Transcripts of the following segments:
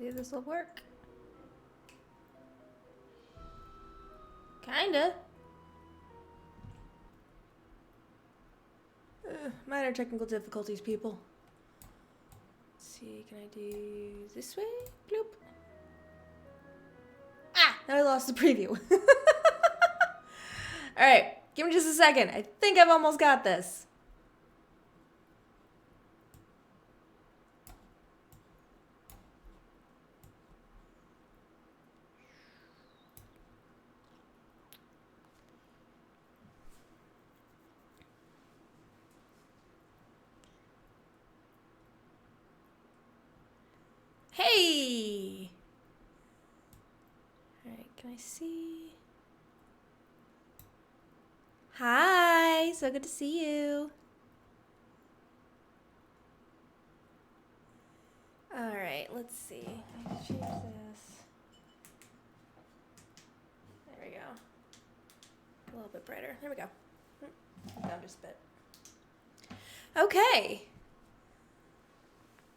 See if this will work. Kinda. Minor technical difficulties, people. Let's see, can I do this way? Bloop. Ah! Now I lost the preview. Alright, give me just a second. I think I've almost got this. Hey! Alright, can I see? Hi! So good to see you. Alright, let's see. I can change this. There we go. A little bit brighter. There we go. Down just a bit. Okay.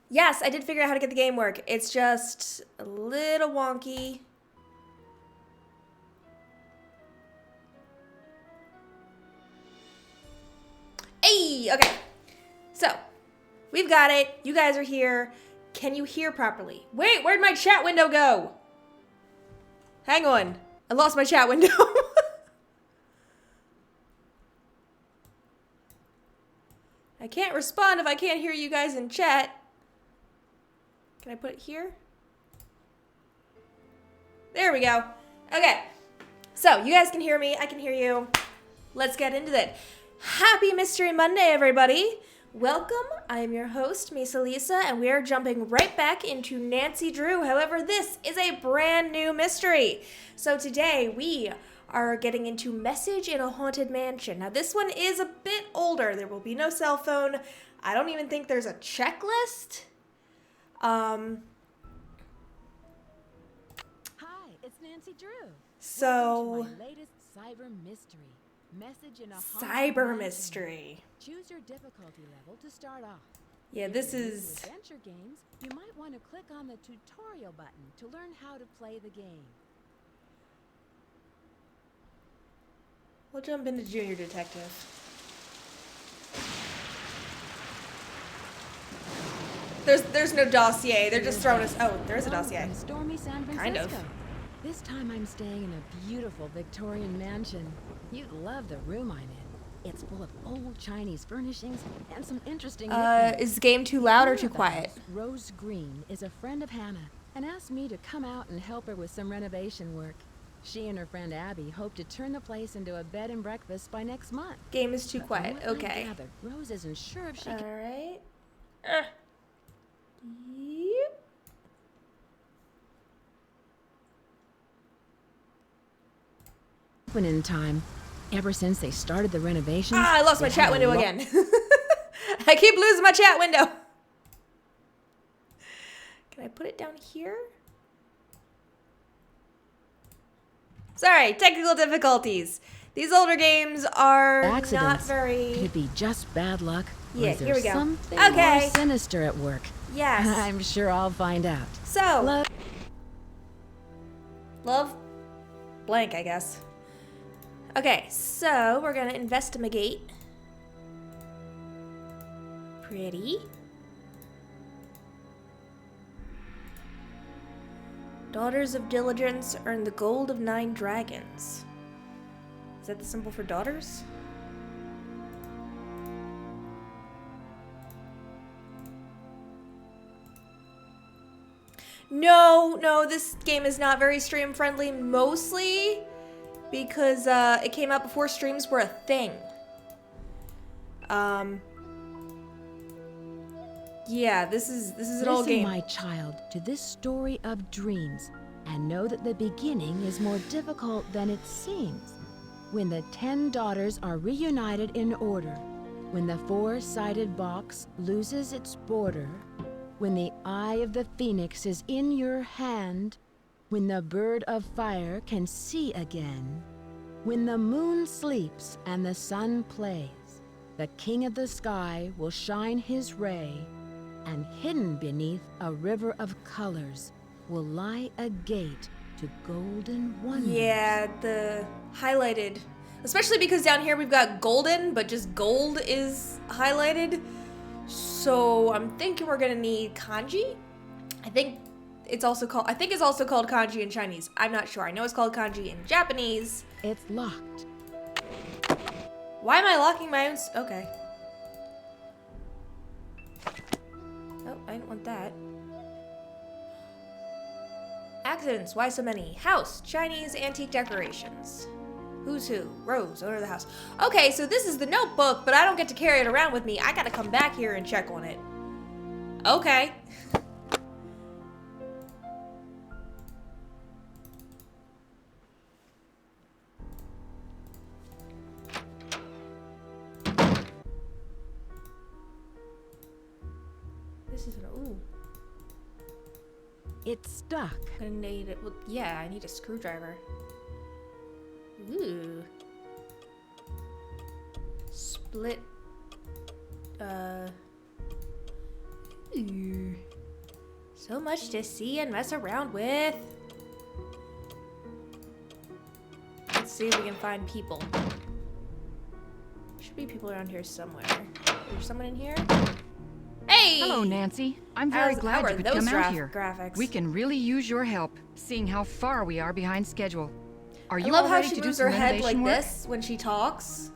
Yes, I did figure out how to get the game work. It's just a little wonky. Hey, okay. So, we've got it. You guys are here. Can you hear properly? Wait, where'd my chat window go? Hang on. I lost my chat window. I can't respond if I can't hear you guys in chat. Can I put it here? There we go. Okay. So, you guys can hear me. I can hear you. Let's get into it. Happy Mystery Monday, everybody. Welcome. I am your host, Misa Lisa, and we are jumping right back into Nancy Drew. However, this is a brand new mystery. So today we are getting into Message in a Haunted Mansion. Now, this one is a bit older. There will be no cell phone. I don't even think there's a checklist. Hi, it's Nancy Drew. So, Welcome to my latest cyber mystery. Message in a Haunted cyber Mansion. mystery. Choose your difficulty level to start off. Yeah, If this you're new to is... adventure games, you might want to click on the tutorial button to learn how to play the game. We'll jump into Junior Detective. There's no dossier. They're just throwing us... Oh, there is a Hello dossier. from stormy San Francisco. Kind of. This time I'm staying in a beautiful Victorian mansion. You'd love the room I'm in. It's full of old Chinese furnishings and some interesting nicknames. Is the game too loud or Owner too of the quiet? house, Rose Green is a friend of Hannah and asked me to come out and help her with some renovation work. She and her friend Abby hope to turn the place into a bed and breakfast by next month. Game is too But quiet. from what I Okay. gathered, Rose isn't sure if she can. Alright. Yep. Open in time. Ever since they started the renovations, Ah, I lost my they chat had a window lot- again. I keep losing my chat window. Can I put it down here? Sorry, technical difficulties. These older games are not Accidents. very... Could be just bad luck. Or Yeah, is there here we go. something Okay. more sinister at work? Yes. I'm sure I'll find out. So, love blank, I guess. Okay, so we're gonna investigate. Pretty. Daughters of Diligence earn the gold of 9 dragons. Is that the symbol for daughters? No, this game is not very stream friendly, mostly because it came out before streams were a thing. Yeah, this is an old Listen, game. my child, to this story of dreams, and know that the beginning is more difficult than it seems. When the 10 daughters are reunited in order, when the 4-sided box loses its border, when the eye of the phoenix is in your hand, when the bird of fire can see again, when the moon sleeps and the sun plays, the king of the sky will shine his ray, and hidden beneath a river of colors will lie a gate to golden wonders. Yeah, the highlighted. Especially because down here we've got golden, but just gold is highlighted. So I'm thinking we're gonna need kanji. I think it's also called kanji in Chinese. I'm not sure. I know it's called kanji in Japanese. It's locked. Why am I locking my own? Okay. Oh, I didn't want that. Accidents. Why so many? House. Chinese antique decorations. Who's who? Rose, owner of the house. Okay, so this is the notebook, but I don't get to carry it around with me. I gotta come back here and check on it. Okay. This is an, ooh. It's stuck. I'm gonna need it. Well, yeah, I need a screwdriver. Ooh. Split. Ooh. So much to see and mess around with. Let's see if we can find people. Should be people around here somewhere. Is there someone in here? Hey! Hello, Nancy. I'm very glad you could come out here. Graphics? We can really use your help, seeing how far we are behind schedule. Are I you love all how ready she to do moves some her head like renovation work? this when she talks.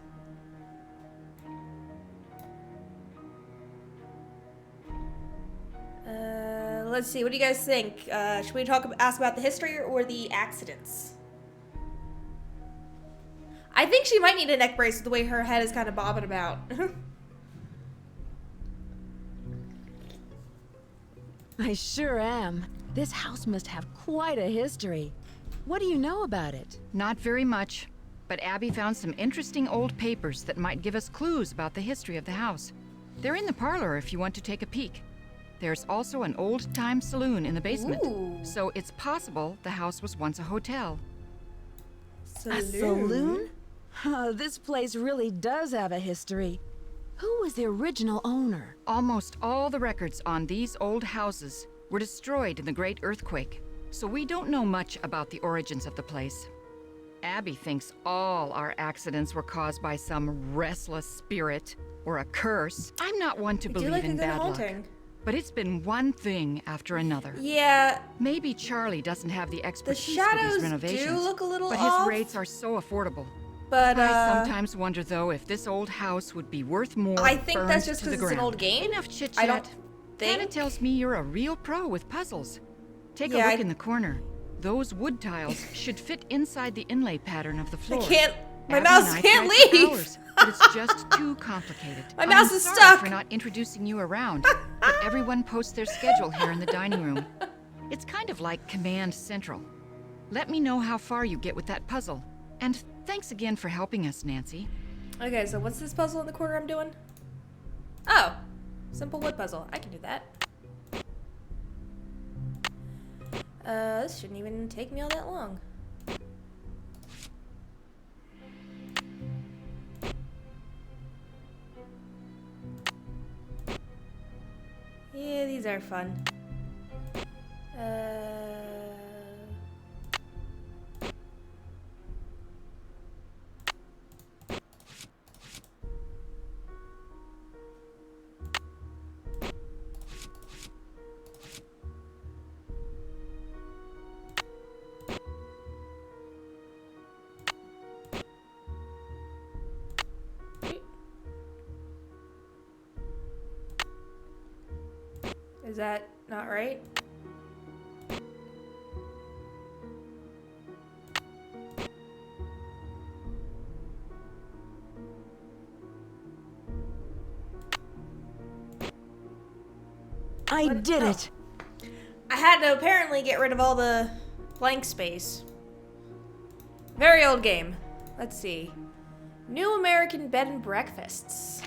Let's see. What do you guys think? Should we ask about the history or the accidents? I think she might need a neck brace with the way her head is kind of bobbing about. I sure am. This house must have quite a history. What do you know about it? Not very much, but Abby found some interesting old papers that might give us clues about the history of the house. They're in the parlor if you want to take a peek. There's also an old-time saloon in the basement, Ooh. so it's possible the house was once a hotel. A saloon? Oh, this place really does have a history. Who was the original owner? Almost all the records on these old houses were destroyed in the Great Earthquake, so we don't know much about the origins of the place. Abby thinks all our accidents were caused by some restless spirit or a curse. I'm not one to believe in bad luck, but it's been one thing after another. Yeah, Maybe Charlie doesn't have the the expertise for shadows these renovations, do look a little but off. his rates are so affordable. But I sometimes wonder, though, if this old house would be worth more I think that's burned just to the because it's an ground. old game. Enough chit-chat. I don't Kinda think. tells me you're a real pro with puzzles. Take a Yeah, look in the corner. Those wood tiles should fit inside the inlay pattern of the I floor. can't. My Abby mouse and I can't tried for leave. hours, but it's just too complicated. My mouse is I'm stuck. sorry for not introducing you around, but everyone posts their schedule here in the dining room. It's kind of like Command Central. Let me know how far you get with that puzzle. And thanks again for helping us, Nancy. Okay, so what's this puzzle in the corner I'm doing? Oh, simple wood puzzle. I can do that. This shouldn't even take me all that long. Yeah, these are fun. Is that not right? I What? did Oh. it! I had to apparently get rid of all the blank space. Very old game. Let's see. New American Bed and Breakfasts.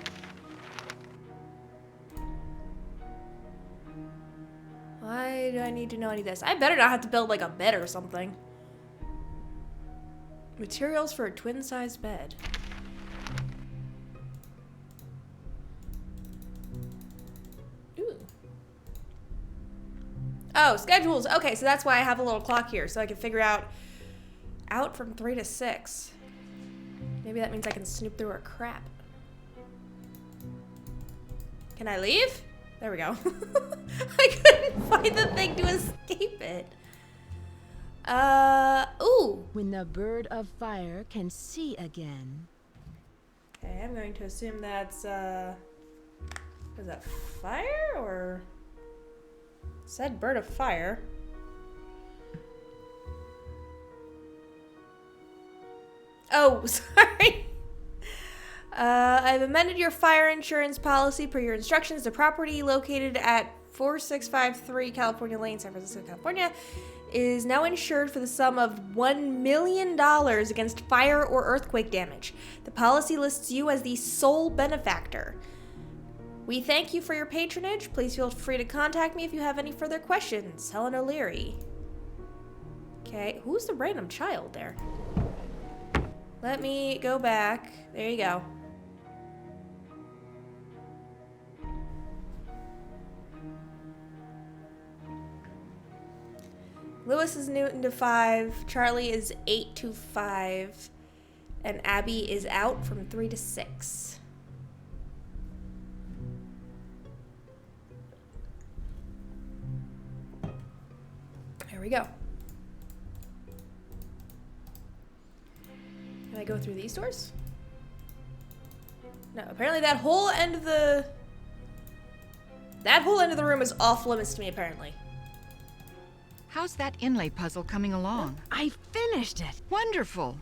Why do I need to know any of this? I better not have to build like a bed or something. Materials for a twin-sized bed. Ooh. Oh, schedules. Okay, so that's why I have a little clock here, so I can figure out from 3 to 6. Maybe that means I can snoop through her crap. Can I leave? There we go. I couldn't find the thing to escape it. Ooh. When the bird of fire can see again. Okay, I'm going to assume that's, is that fire or? Said bird of fire. Oh, sorry. I've amended your fire insurance policy per your instructions. The property located at 4653 California Lane, San Francisco, California, is now insured for the sum of $1 million against fire or earthquake damage. The policy lists you as the sole benefactor. We thank you for your patronage. Please feel free to contact me if you have any further questions. Helen O'Leary. Okay, who's the random child there? Let me go back. There you go. Lewis is Newton to 5, Charlie is 8 to 5, and Abby is out from 3 to 6. There we go. Can I go through these doors? No, apparently that whole end of the room is off limits to me, apparently. How's that inlay puzzle coming along? I finished it. Wonderful.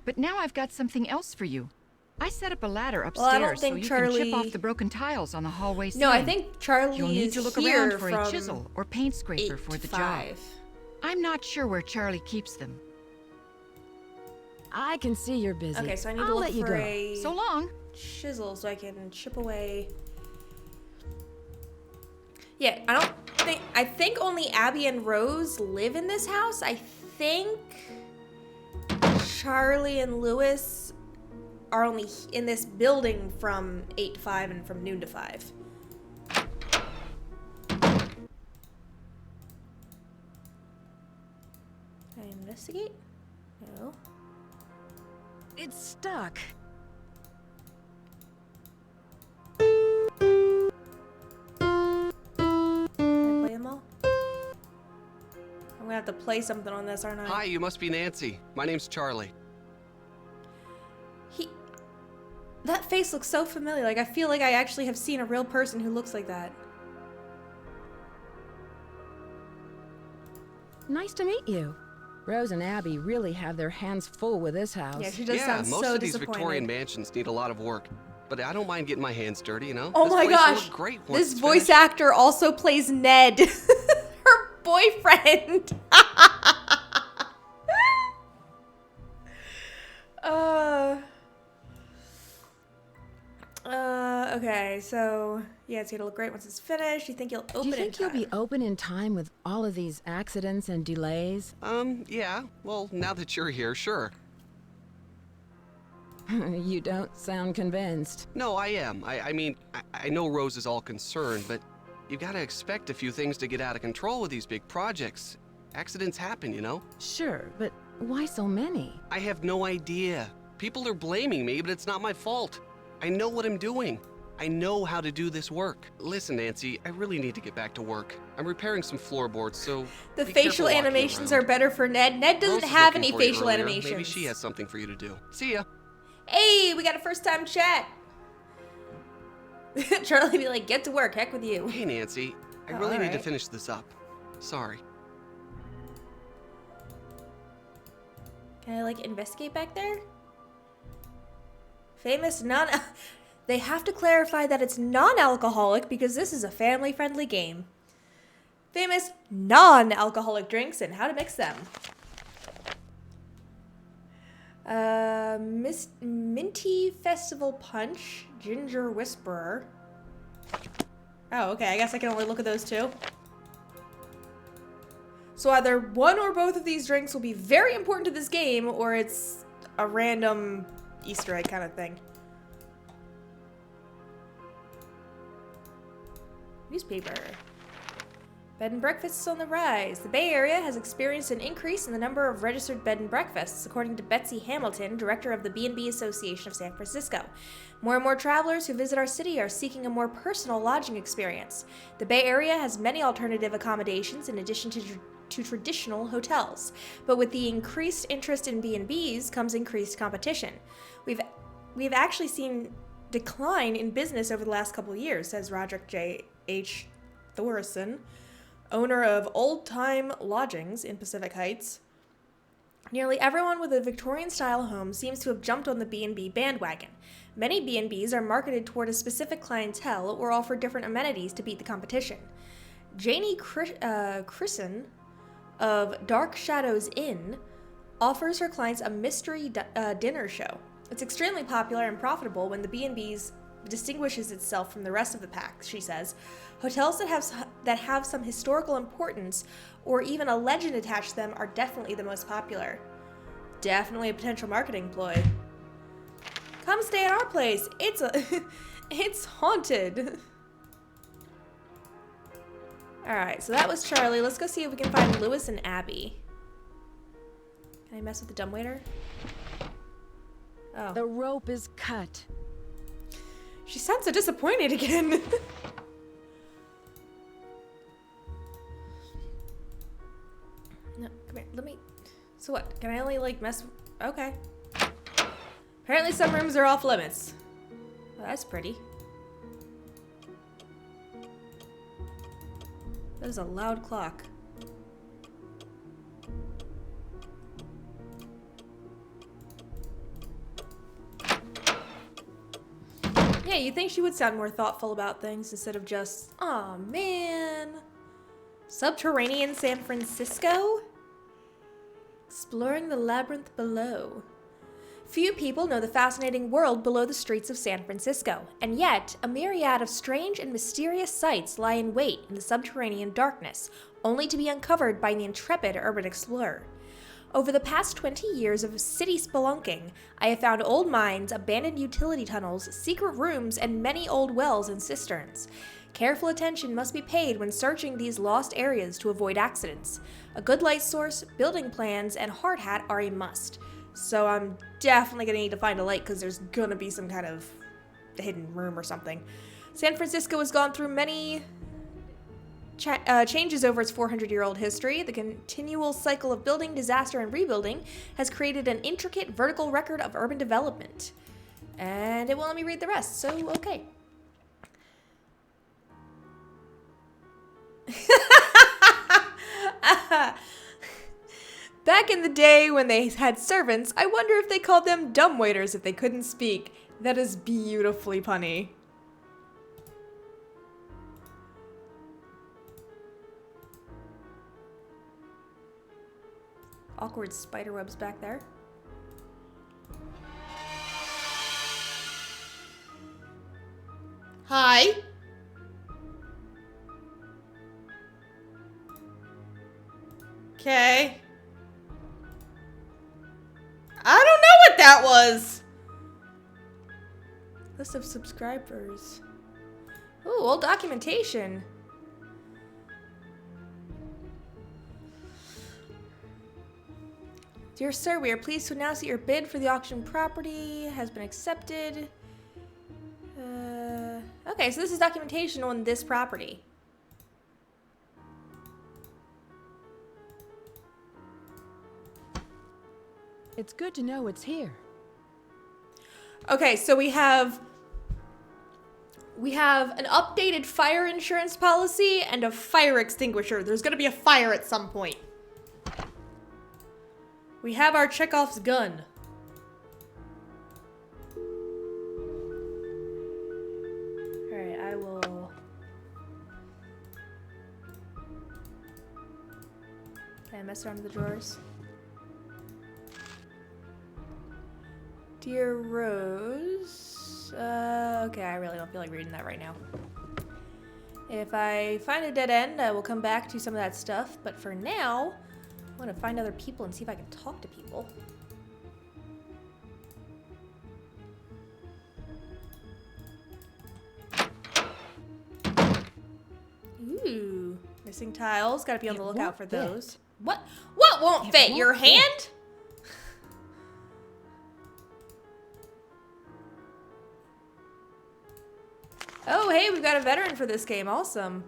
But now I've got something else for you. I set up a ladder Well, I don't upstairs think so you Charlie... can chip off the broken tiles on the hallway ceiling. No, I think Charlie You'll need is to look here around for from a chisel or paint scraper 8 for to the 5. job. I'm not sure where Charlie keeps them. I can see you're busy. Okay, so I need I'll to look let you for go. a So long. chisel so I can chip away. Yeah, I think only Abby and Rose live in this house. I think Charlie and Lewis are only in this building from 8 to 5 and from noon to 5. Can I investigate? No. It's stuck. Can I play them all? I'm gonna have to play something on this, aren't I? Hi, you must be Nancy. My name's Charlie. That face looks so familiar. Like, I feel like I actually have seen a real person who looks like that. Nice to meet you. Rose and Abby really have their hands full with this house. Yeah, she does Yeah, sound most so of these disappointed. Victorian mansions need a lot of work, but I don't mind getting my hands dirty, you know? Oh This my place will gosh, look great once this it's voice finished. actor also plays Ned, her boyfriend. Okay, so yeah, it's gonna look great once it's finished. You think you'll open Do you in think you'll time? be open in time with all of these accidents and delays? Yeah. Well, now that you're here, sure. You don't sound convinced. No, I am. I mean, I know Rose is all concerned, but you gotta expect a few things to get out of control with these big projects. Accidents happen, you know? Sure, but why so many? I have no idea. People are blaming me, but it's not my fault. I know what I'm doing. I know how to do this work. Listen, Nancy, I really need to get back to work. I'm repairing some floorboards, so The be facial careful walking animations around. are better for Ned. Ned doesn't Rose is have looking any for you facial earlier. animations. Maybe she has something for you to do. See ya. Hey, we got a first time chat. Charlie be like, get to work, heck with you. Hey, Nancy, I Oh, really need to alright. finish this up. Sorry. Can I like investigate back there? Famous non... They have to clarify that it's non-alcoholic because this is a family-friendly game. Famous non-alcoholic drinks and how to mix them. Minty Festival Punch, Ginger Whisperer. Oh, okay, I guess I can only look at those two. So either one or both of these drinks will be very important to this game, or it's a random Easter egg kind of thing. Newspaper. Bed and breakfasts on the rise. The Bay Area has experienced an increase in the number of registered bed and breakfasts, according to Betsy Hamilton, director of the B&B Association of San Francisco. More and more travelers who visit our city are seeking a more personal lodging experience. The Bay Area has many alternative accommodations in addition to traditional hotels, but with the increased interest in B&Bs comes increased competition. We've actually seen decline in business over the last couple of years, says Roderick J. H. Thorson, owner of Old Time Lodgings in Pacific Heights. Nearly everyone with a Victorian-style home seems to have jumped on the B&B bandwagon. Many B&Bs are marketed toward a specific clientele or offer different amenities to beat the competition. Janie Christen of Dark Shadows Inn offers her clients a mystery dinner show. It's extremely popular and profitable when the B&B's distinguishes itself from the rest of the pack, she says. Hotels that have some historical importance or even a legend attached to them are definitely the most popular. Definitely a potential marketing ploy. Come stay at our place. It's haunted. Alright, so that was Charlie. Let's go see if we can find Lewis and Abby. Can I mess with the dumbwaiter? Oh. The rope is cut. She sounds so disappointed again. No, come here. Let me... So what? Can I only, like, mess... Okay. Apparently some rooms are off limits. Well, that's pretty. That is a loud clock. Yeah, you'd think she would sound more thoughtful about things instead of just, aw, man. Subterranean San Francisco? Exploring the labyrinth below. Few people know the fascinating world below the streets of San Francisco, and yet a myriad of strange and mysterious sights lie in wait in the subterranean darkness, only to be uncovered by the intrepid urban explorer. Over the past 20 years of city spelunking, I have found old mines, abandoned utility tunnels, secret rooms, and many old wells and cisterns. Careful attention must be paid when searching these lost areas to avoid accidents. A good light source, building plans, and hard hat are a must. So I'm definitely going to need to find a light because there's going to be some kind of hidden room or something. San Francisco has gone through many changes over its 400-year-old history. The continual cycle of building, disaster, and rebuilding has created an intricate vertical record of urban development. And it won't let me read the rest, so okay. Back in the day when they had servants, I wonder if they called them dumbwaiters if they couldn't speak. That is beautifully punny. Awkward spider webs back there. Hi. Okay. I don't know what that was. List of subscribers. Ooh, old documentation. Dear sir, we are pleased to announce that your bid for the auction property has been accepted. Okay, so this is documentation on this property. It's good to know it's here. Okay, so we have an updated fire insurance policy and a fire extinguisher. There's gonna be a fire at some point. We have our Chekhov's gun. Alright, I will... Can I mess around with the drawers? Dear Rose... okay, I really don't feel like reading that right now. If I find a dead end, I will come back to some of that stuff, but for now... I want to find other people and see if I can talk to people. Ooh, Missing tiles. Gotta be on It the lookout for won't fit. those. What? What won't It fit? won't Your fit. hand? Oh, hey, we've got a veteran for this game. Awesome.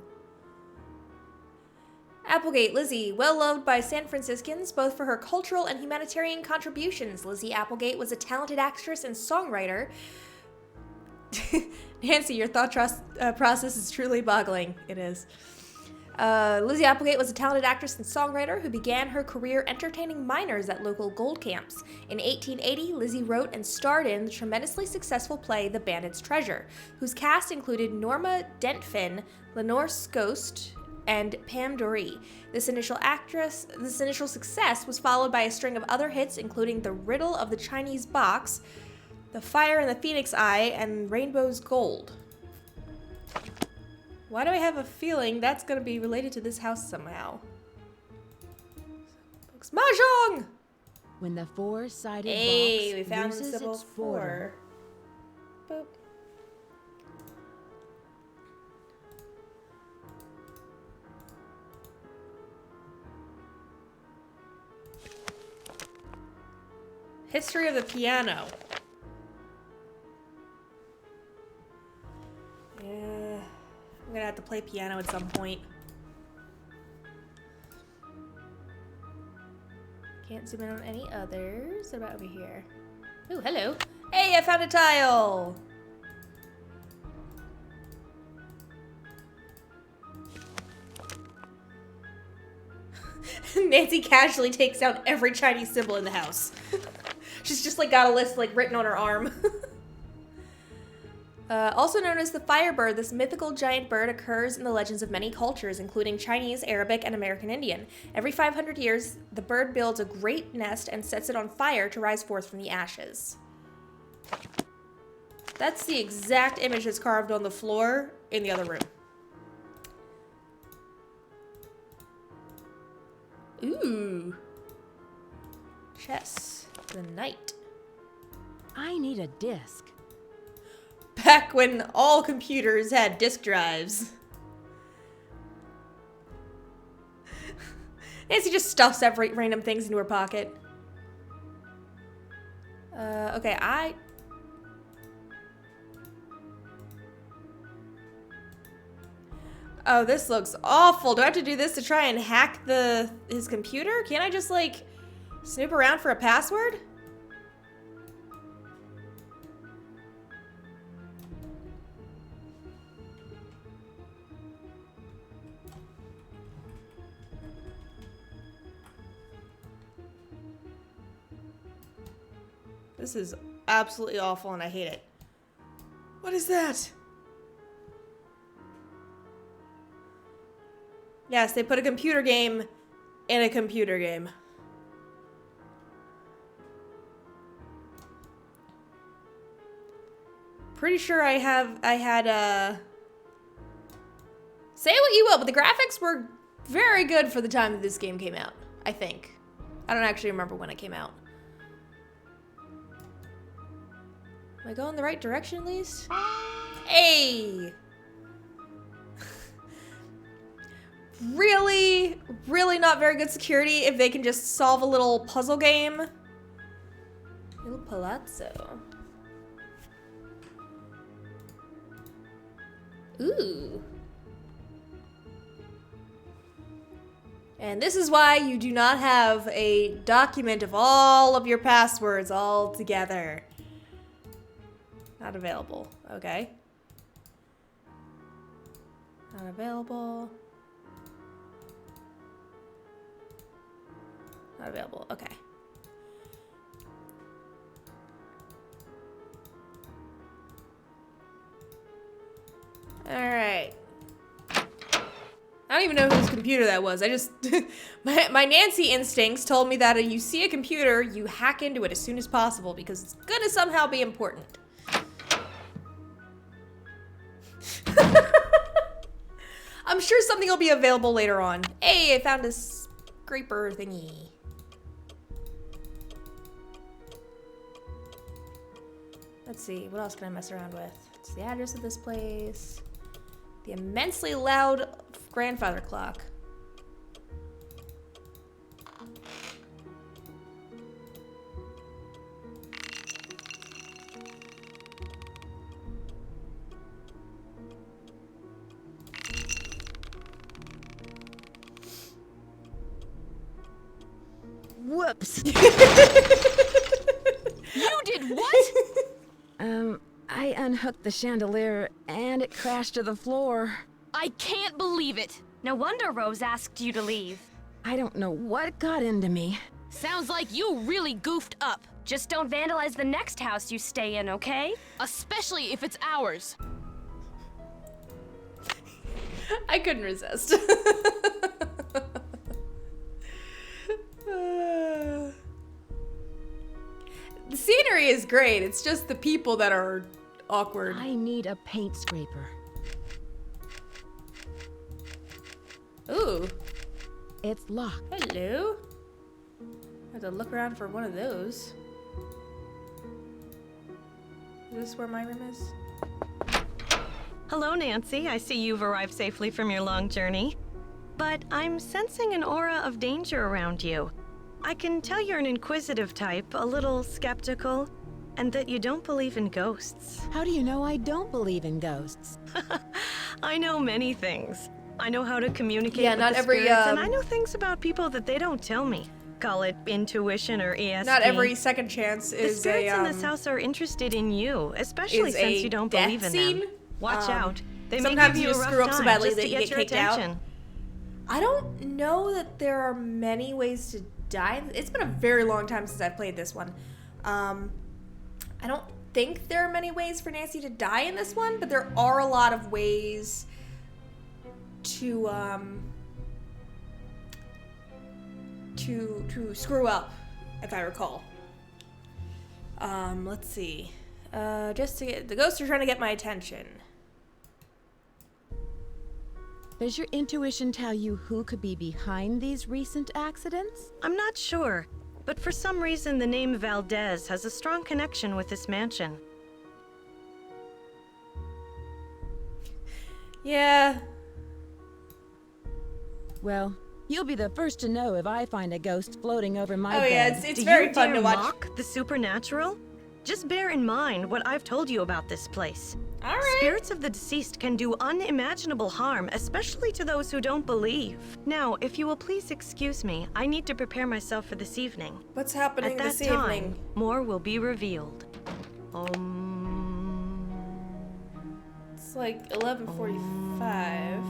Applegate, Lizzie, well loved by San Franciscans, both for her cultural and humanitarian contributions. Lizzie Applegate was a talented actress and songwriter. Nancy, your thought process is truly boggling. It is. Lizzie Applegate was a talented actress and songwriter who began her career entertaining miners at local gold camps. In 1880, Lizzie wrote and starred in the tremendously successful play The Bandit's Treasure, whose cast included Norma Dentfin, Lenore Scost, and Pam Doree. This initial success was followed by a string of other hits, including The Riddle of the Chinese Box, The Fire in the Phoenix Eye, and Rainbow's Gold. Why do I have a feeling that's going to be related to this house somehow? Mahjong! When the four-sided Hey, box we found loses symbol its border, 4. Boop. History of the piano. Yeah, I'm gonna have to play piano at some point. Can't zoom in on any others. What about over here? Ooh, hello. Hey, I found a tile! Nancy casually takes down every Chinese symbol in the house. She's just like got a list like written on her arm. Also known as the Firebird, this mythical giant bird occurs in the legends of many cultures, including Chinese, Arabic, and American Indian. Every 500 years, the bird builds a great nest and sets it on fire to rise forth from the ashes. That's the exact image that's carved on the floor in the other room. Ooh. Chess. The knight. I need a disc. Back when all computers had disk drives. Nancy just stuffs every random things into her pocket. Okay, Oh, this looks awful. Do I have to do this to try and hack his computer? Can't I just, like, snoop around for a password? This is absolutely awful and I hate it. What is that? Yes, they put a computer game in a computer game. Pretty sure I had say what you will, but the graphics were very good for the time that this game came out, I think. I don't actually remember when it came out. Am I going the right direction at least? Hey! Really not very good security if they can just solve a little puzzle game. Il Palazzo. Ooh. And this is why you do not have a document of all of your passwords all together. Not available. Okay. Not available. Not available. Okay. Alright. I don't even know whose computer that was. I just... my Nancy instincts told me that if you see a computer, you hack into it as soon as possible because it's gonna somehow be important. I'm sure something will be available later on. Hey, I found a scraper thingy. Let's see, what else can I mess around with? It's the address of this place. The immensely loud grandfather clock. Whoops. You did what? I unhooked the chandelier and it crashed to the floor. I can't believe it. No wonder Rose asked you to leave. I don't know what got into me. Sounds like you really goofed up. Just don't vandalize the next house you stay in, okay? Especially if it's ours. I couldn't resist. The scenery is great. It's just the people that are awkward. I need a paint scraper. Ooh. It's locked. Hello. I have to look around for one of those. Is this where my room is? Hello, Nancy. I see you've arrived safely from your long journey. But I'm sensing an aura of danger around you. I can tell you're an inquisitive type, a little skeptical, and that you don't believe in ghosts. How do you know I don't believe in ghosts? I know many things. I know how to communicate Yeah, with not the every, spirits, and I know things about people that they don't tell me. Call it intuition or ESP. Not every second chance The is spirits a in this house are interested in you, especially is since a you don't death believe in scene. them. Watch out. They may sometimes give you you a just rough screw up so time badly just that to you get get your kicked out. attention. I don't know that there are many ways to die. It's been a very long time since I've played this one. I don't think there are many ways for Nancy to die in this one, but there are a lot of ways to screw up, if I recall. Let's see. Just to get the ghosts are trying to get my attention. Does your intuition tell you who could be behind these recent accidents? I'm not sure, but for some reason the name Valdez has a strong connection with this mansion. Yeah. Well, you'll be the first to know if I find a ghost floating over my Oh bed. yeah, it's Do very you fun dare to watch. mock the supernatural? Just bear in mind what I've told you about this place. All right. Spirits of the deceased can do unimaginable harm, especially to those who don't believe. Now, if you will please excuse me, I need to prepare myself for this evening. What's happening At that this time, evening? more will be revealed. It's like 11:45.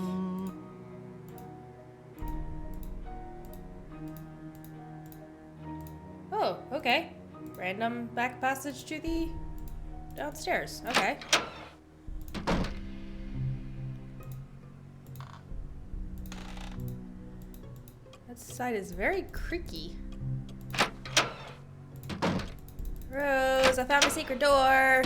Oh, okay. Random back passage to the downstairs. Okay. That side is very creaky. Rose, I found a secret door.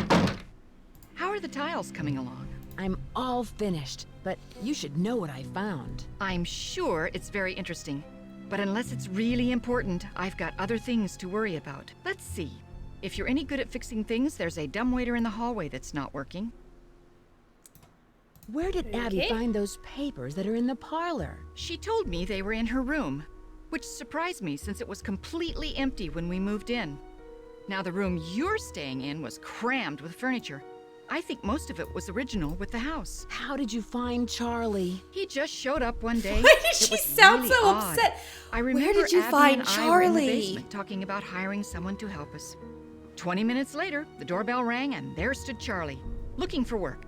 How are the tiles coming along? I'm all finished, but you should know what I found. I'm sure it's very interesting. But unless it's really important, I've got other things to worry about. Let's see. If you're any good at fixing things, there's a dumbwaiter in the hallway that's not working. Where did Abby Okay. find those papers that are in the parlor? She told me they were in her room, which surprised me since it was completely empty when we moved in. Now, the room you're staying in was crammed with furniture. I think most of it was original with the house. How did you find Charlie? He just showed up one day. Why did It she was sound really so odd. upset? I Where remember did you Abby find and I were in the Charlie? basement talking about hiring someone to help us. 20 minutes later, the doorbell rang and there stood Charlie, looking for work.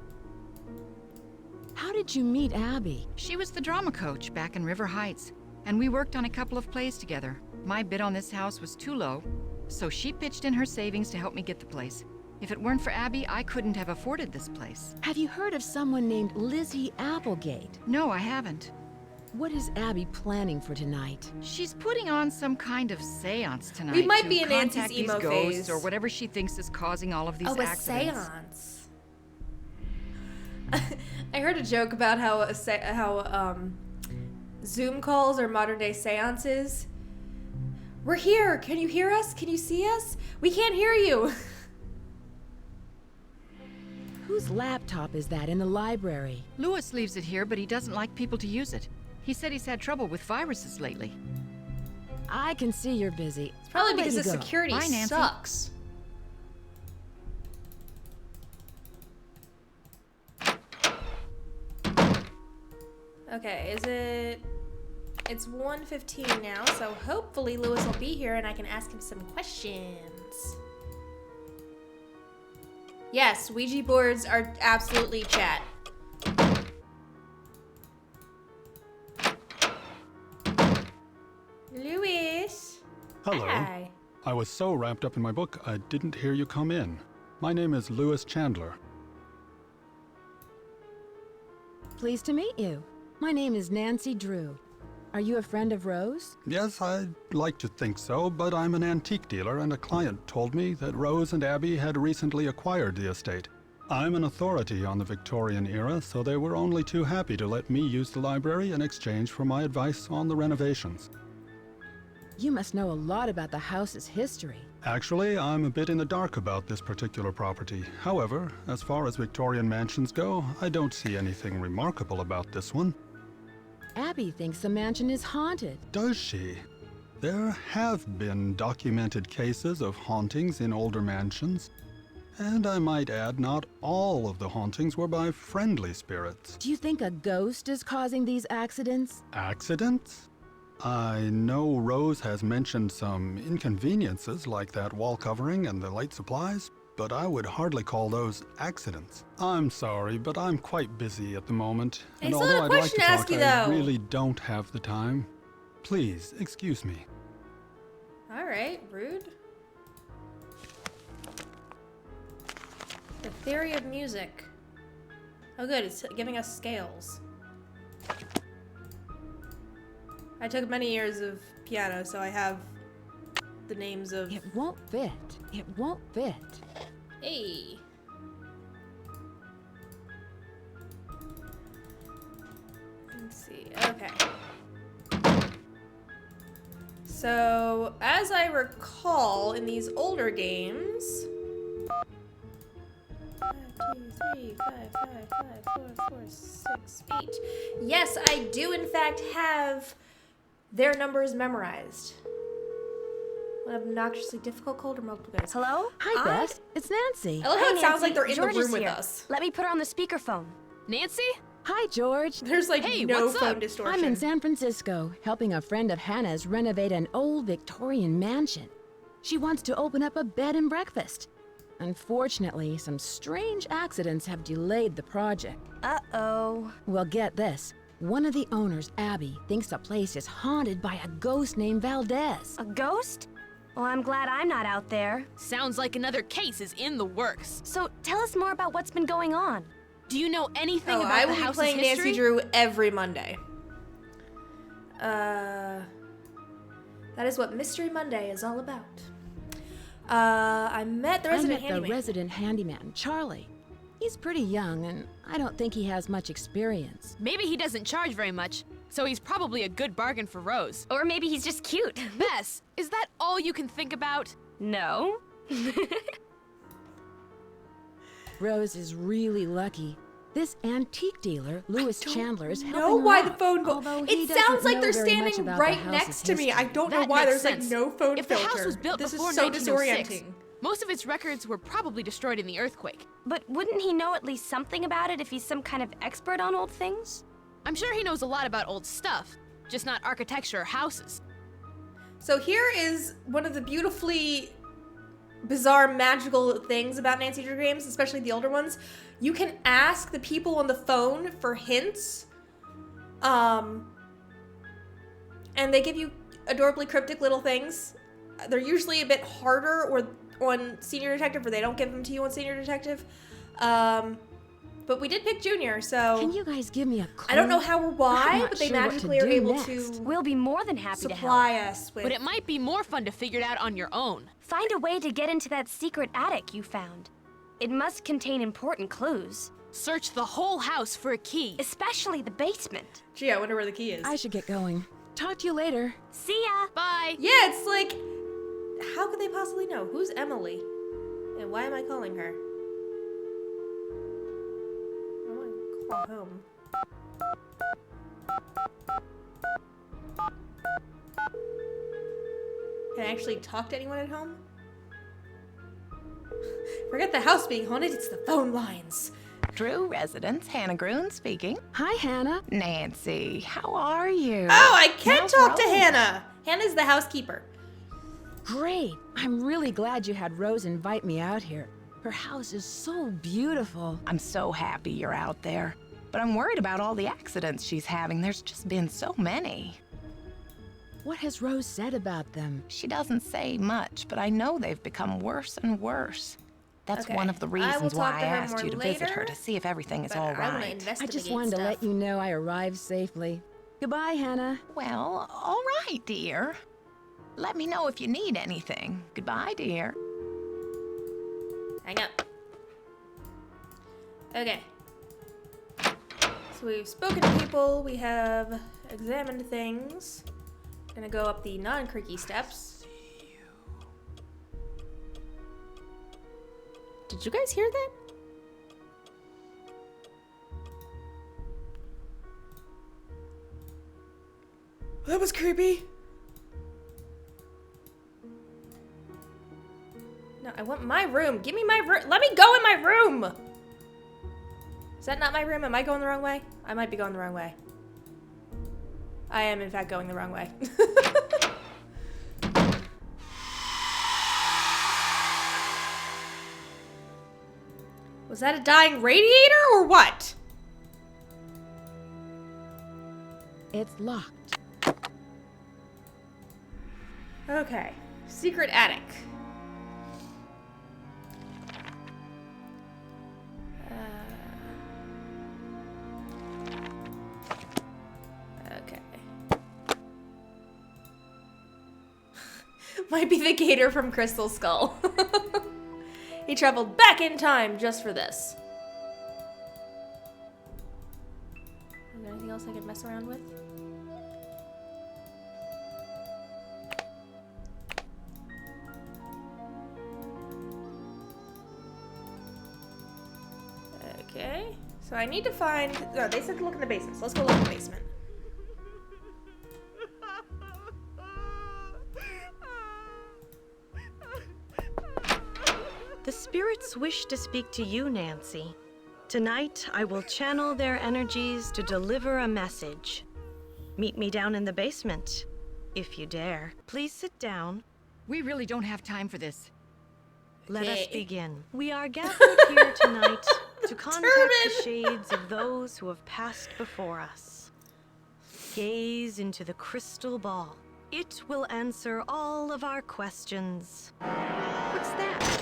How did you meet Abby? She was the drama coach back in River Heights, and we worked on a couple of plays together. My bid on this house was too low, so she pitched in her savings to help me get the place. If it weren't for Abby, I couldn't have afforded this place. Have you heard of someone named Lizzie Applegate? No, I haven't. What is Abby planning for tonight? She's putting on some kind of seance tonight. We might to be in Nancy's contact these emo ghosts phase. or whatever she thinks is causing all of these Oh, a accidents. seance. I heard a joke about how Zoom calls are modern day seances. We're here. Can you hear us? Can you see us? We can't hear you. Whose laptop is that in the library? Lewis leaves it here, but he doesn't like people to use it. He said he's had trouble with viruses lately. I can see you're busy. It's probably I'll let because you the go. security Bye, Nancy. sucks. Okay, is it... It's 1:15 now, so hopefully Lewis will be here and I can ask him some questions. Yes, Ouija boards are absolutely chat. Lewis. Hello. Hi. I was so wrapped up in my book, I didn't hear you come in. My name is Lewis Chandler. Pleased to meet you. My name is Nancy Drew. Are you a friend of Rose? Yes, I'd like to think so, but I'm an antique dealer, and a client told me that Rose and Abby had recently acquired the estate. I'm an authority on the Victorian era, so they were only too happy to let me use the library in exchange for my advice on the renovations. You must know a lot about the house's history. Actually, I'm a bit in the dark about this particular property. However, as far as Victorian mansions go, I don't see anything remarkable about this one. Abby thinks the mansion is haunted. Does she? There have been documented cases of hauntings in older mansions. And I might add, not all of the hauntings were by friendly spirits. Do you think a ghost is causing these accidents? Accidents? I know Rose has mentioned some inconveniences like that wall covering and the light supplies, but I would hardly call those accidents. I'm sorry, but I'm quite busy at the moment. I And still have a although I'd like question to to ask talk, you, I though. really don't have the time. Please, excuse me. Alright, rude. The theory of music. Oh good, it's giving us scales. I took many years of piano, so I have the names of... It won't fit. It won't fit. Hey! Let's see, okay. So, as I recall, in these older games... 1, 2, 3, 5, 5, 5, 4, 4, 6, 8. Yes, I do in fact have their numbers memorized. An obnoxiously difficult cold or multiple guys. Hello? Hi, I- Beth. It's Nancy. I love how Hi, it sounds like Nancy. they're in George the is room with here. us. Let me put her on the speakerphone. Nancy? Hi, George. There's like Hey, no what's phone up? distortion. I'm in San Francisco, helping a friend of Hannah's renovate an old Victorian mansion. She wants to open up a bed and breakfast. Unfortunately, some strange accidents have delayed the project. Uh-oh. Well, get this. One of the owners, Abby, thinks the place is haunted by a ghost named Valdez. A ghost? Well, I'm glad I'm not out there. Sounds like another case is in the works. So tell us more about what's been going on. Do you know anything Oh, about I the will be house's playing history? Nancy Drew every Monday. That is what Mystery Monday is all about. I met the I resident met the handyman. resident handyman, Charlie. He's pretty young, and I don't think he has much experience. Maybe he doesn't charge very much, so he's probably a good bargain for Rose. Or maybe he's just cute. Bess, is that all you can think about? No. Rose is really lucky. This antique dealer, Lewis Chandler, is helping know her why out, the phone although he It doesn't sounds like know they're very much standing about right the next house's to me. I history. don't know That why makes there's sense. like no phone If filter. the house was built this before is so 1906, disorienting. most of its records were probably destroyed in the earthquake. But wouldn't he know at least something about it if he's some kind of expert on old things? I'm sure he knows a lot about old stuff, just not architecture or houses. So here is one of the beautifully bizarre magical things about Nancy Drew games, especially the older ones. You can ask the people on the phone for hints. And they give you adorably cryptic little things. They're usually a bit harder or on Senior Detective, or they don't give them to you on Senior Detective. But we did pick Junior, so Can you guys give me a clue? I don't know how or I'm why, not but they sure what to magically are do able next. to We'll be more than happy to help. supply us with. But it might be more fun to figure it out on your own. Find a way to get into that secret attic you found. It must contain important clues, Search the whole house for a key. especially the basement. Gee, I wonder where the key is. I should get going. Talk to you later. See ya! Bye. Yeah, it's like, how could they possibly know? Who's Emily? And why am I calling her? Call home. Can I actually talk to anyone at home? Forget the house being haunted, it's the phone lines. Drew Residence, Hannah Groon speaking. Hi, Hannah. Nancy, how are you? Oh, I can How's talk to Rose? Hannah. Hannah's the housekeeper. Great. I'm really glad you had Rose invite me out here. Her house is so beautiful. I'm so happy you're out there. But I'm worried about all the accidents she's having. There's just been so many. What has Rose said about them? She doesn't say much, but I know they've become worse and worse. That's Okay. one of the I will reasons talk why I to her asked more you to visit her later, to see if everything is but all I wanna right. I investigate just wanted to stuff. let you know I arrived safely. Goodbye, Hannah. Well, all right, dear. Let me know if you need anything. Goodbye, dear. Hang up. Okay. So we've spoken to people, we have examined things. Gonna go up the non-creaky steps. Did you guys hear that? That was creepy. No, I want my room. Give me my room. Let me go in my room. Is that not my room? Am I going the wrong way? I might be going the wrong way. I am, in fact, going the wrong way. Was that a dying radiator or what? It's locked. Okay. Secret attic. Okay. Might be the gator from Crystal Skull. He traveled back in time just for this. Is there anything else I could mess around with? Okay. So I need to find... No, they said to look in the basement. So let's go look in the basement. The spirits wish to speak to you, Nancy. Tonight, I will channel their energies to deliver a message. Meet me down in the basement, if you dare. Please sit down. We really don't have time for this. Let us Okay. begin. We are gathered here tonight to contact the shades of those who have passed before us. Gaze into the crystal ball. It will answer all of our questions. What's that?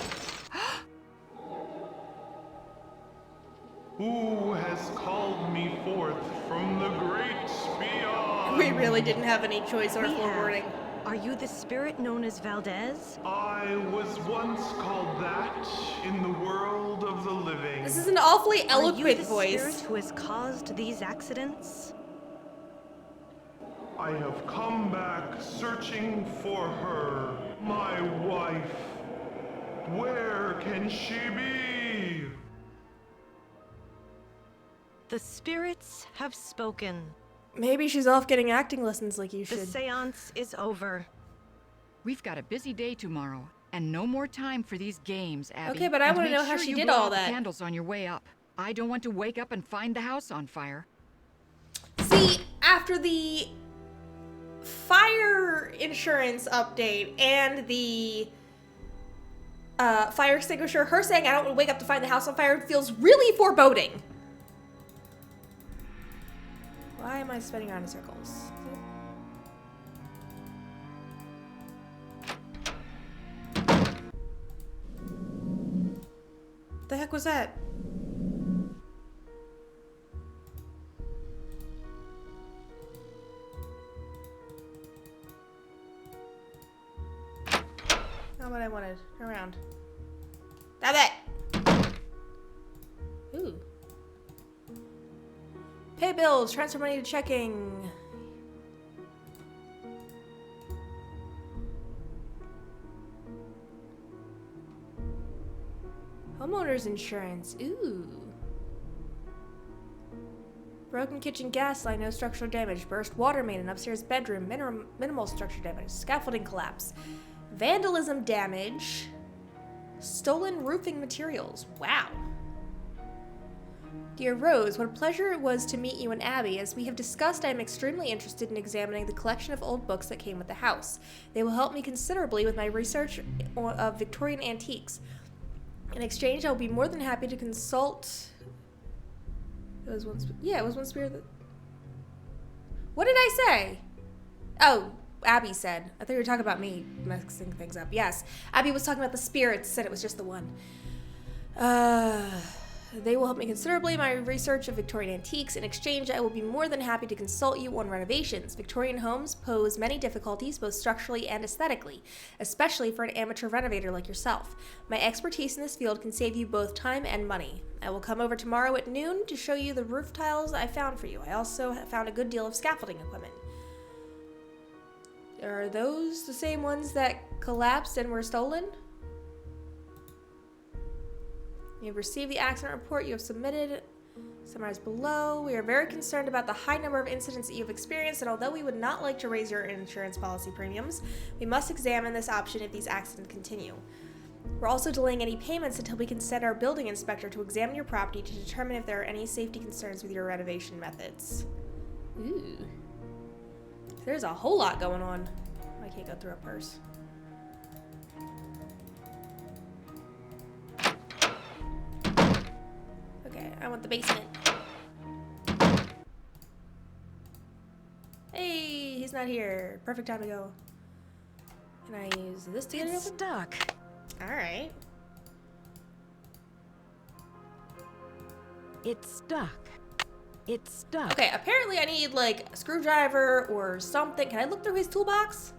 Who has called me forth from the great beyond? We really didn't have any choice or We have. forwarding. Are you the spirit known as Valdez? I was once called that in the world of the living. This is an awfully Are you eloquent the voice. spirit who has caused these accidents? I have come back searching for her, my wife. Where can she be? The spirits have spoken. Maybe she's off getting acting lessons like you The should. seance is over. We've got a busy day tomorrow, and no more time for these games, Abby. Okay, but I And wanna make know how sure she you did blow all out the that. candles on your way up. I don't want to wake up and find the house on fire. See, after the fire insurance update and the fire extinguisher, her saying I don't want to wake up to find the house on fire feels really foreboding. Why am I spinning around in circles? The heck was that? Not what I wanted. Turn around. Stop it! Ooh. Pay bills, transfer money to checking. Homeowner's insurance. Ooh. Broken kitchen gas line, no structural damage. Burst water main in upstairs bedroom, minimal structural damage. Scaffolding collapse. Vandalism damage. Stolen roofing materials. Wow. Dear Rose, what a pleasure it was to meet you and Abby. As we have discussed, I am extremely interested in examining the collection of old books that came with the house. They will help me considerably with my research of Victorian antiques. In exchange, I will be more than happy to consult... It was one spirit that... What did I say? Oh, Abby said. I thought you were talking about me mixing things up. Yes, Abby was talking about the spirits, said it was just the one. They will help me considerably in my research of Victorian antiques. In exchange, I will be more than happy to consult you on renovations. Victorian homes pose many difficulties, both structurally and aesthetically, especially for an amateur renovator like yourself. My expertise in this field can save you both time and money. I will come over tomorrow at noon to show you the roof tiles I found for you. I also found a good deal of scaffolding equipment. Are those the same ones that collapsed and were stolen? You have received the accident report you have submitted. Summarized below. We are very concerned about the high number of incidents that you have experienced, and although we would not like to raise your insurance policy premiums, we must examine this option if these accidents continue. We're also delaying any payments until we can send our building inspector to examine your property to determine if there are any safety concerns with your renovation methods. Ooh. There's a whole lot going on. I can't go through a purse. Okay, I want the basement. Hey, he's not here. Perfect time to go. Can I use this to get it open? Stuck. Alright. It's stuck. It's stuck. Okay, apparently I need like a screwdriver or something. Can I look through his toolbox?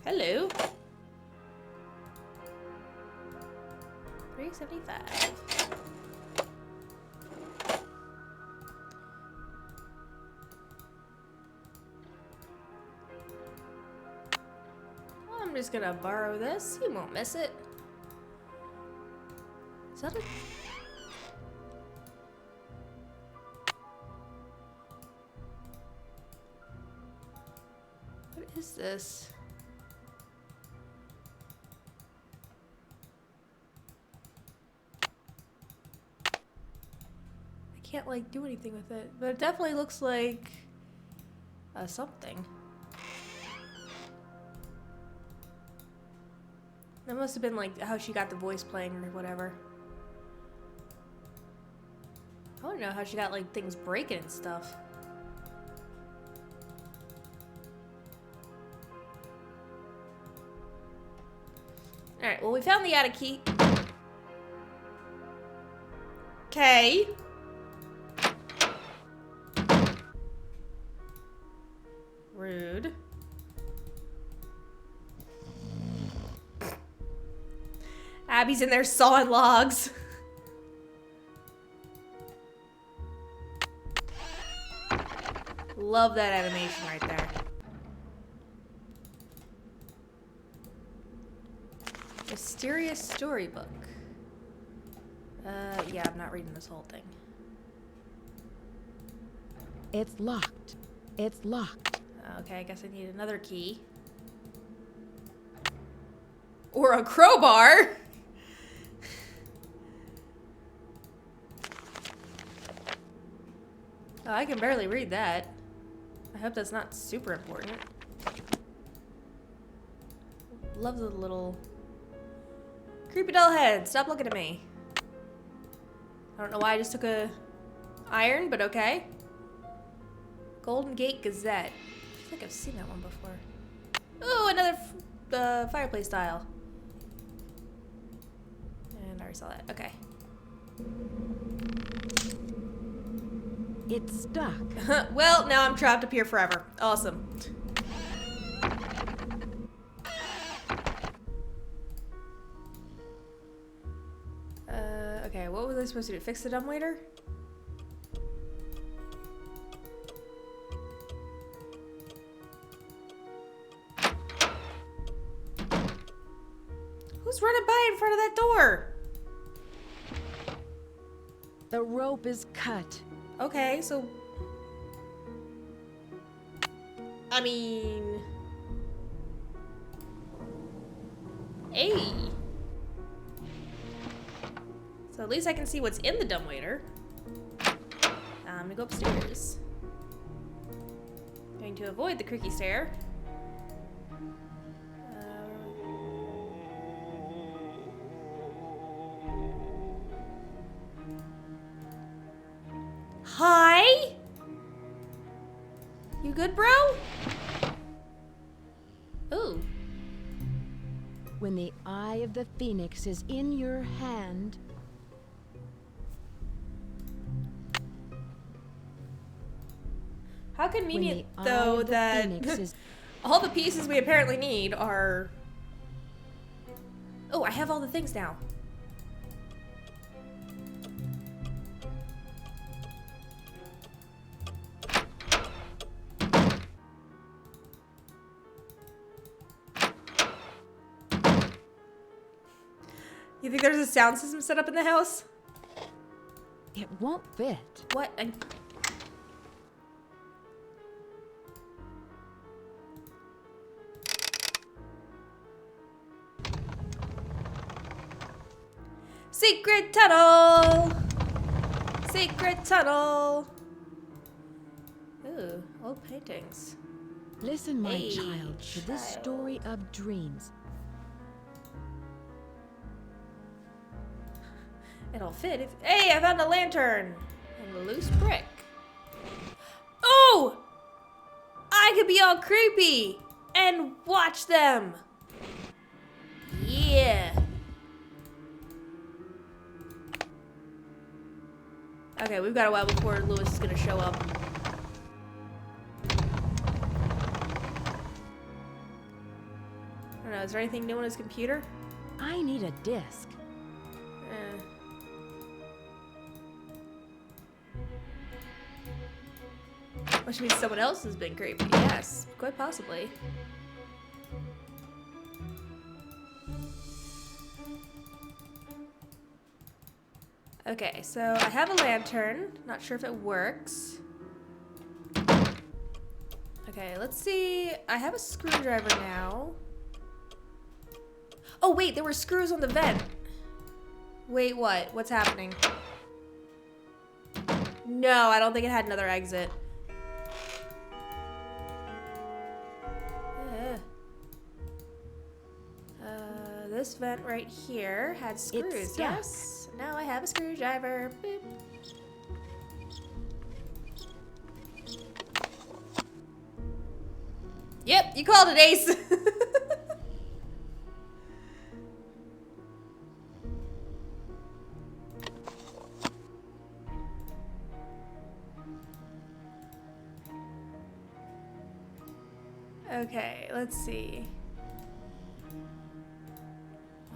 Hello. $3.75. I'm just gonna borrow this. He won't miss it. Is that a... What is this? I can't like do anything with it, but it definitely looks like something. That must have been like how she got the voice playing or whatever. I don't know how she got like things breaking and stuff. Alright, well we found the attic key. Okay. Rude. Abby's in there sawing logs. Love that animation right there. Mysterious storybook. Yeah, I'm not reading this whole thing. It's locked. It's locked. Okay, I guess I need another key. Or a crowbar! Oh, I can barely read that. I hope that's not super important. Love the little creepy doll head. Stop looking at me. I don't know why I just took a iron, but okay. Golden Gate Gazette. I feel like I've seen that one before. Oh, another fireplace tile. And I already saw that. Okay. It's stuck. Well, now I'm trapped up here forever. Awesome. Okay, what was I supposed to do? Fix the dumbwaiter? Who's running by in front of that door? The rope is cut. Okay, so... I mean... Hey! So at least I can see what's in the dumbwaiter. I'm gonna go upstairs. Going to avoid the creaky stair. Hi? You good, bro? Ooh. When the eye of the phoenix is in your hand, How convenient, when the though, eye of the that phoenix is all the pieces we apparently need are... Oh, I have all the things now. You think there's a sound system set up in the house? it won't fit. What? Secret tunnel! Secret tunnel! Ooh, old paintings. Listen, my Hey, child, to this story of dreams. It'll fit if... Hey, I found a lantern! And a loose brick. Oh! I could be all creepy! And watch them! Yeah! Okay, we've got a while before Lewis is gonna show up. I don't know, is there anything new on his computer? I need a disc. Which means someone else has been creepy. Yes, quite possibly. Okay, so I have a lantern. Not sure if it works. Okay, let's see. I have a screwdriver now. Oh, wait, there were screws on the vent. Wait, what? What's happening? No, I don't think it had another exit. This vent right here had screws. It's stuck. Yes. Now I have a screwdriver. Boop. Yep, you called it, Ace. Okay, let's see.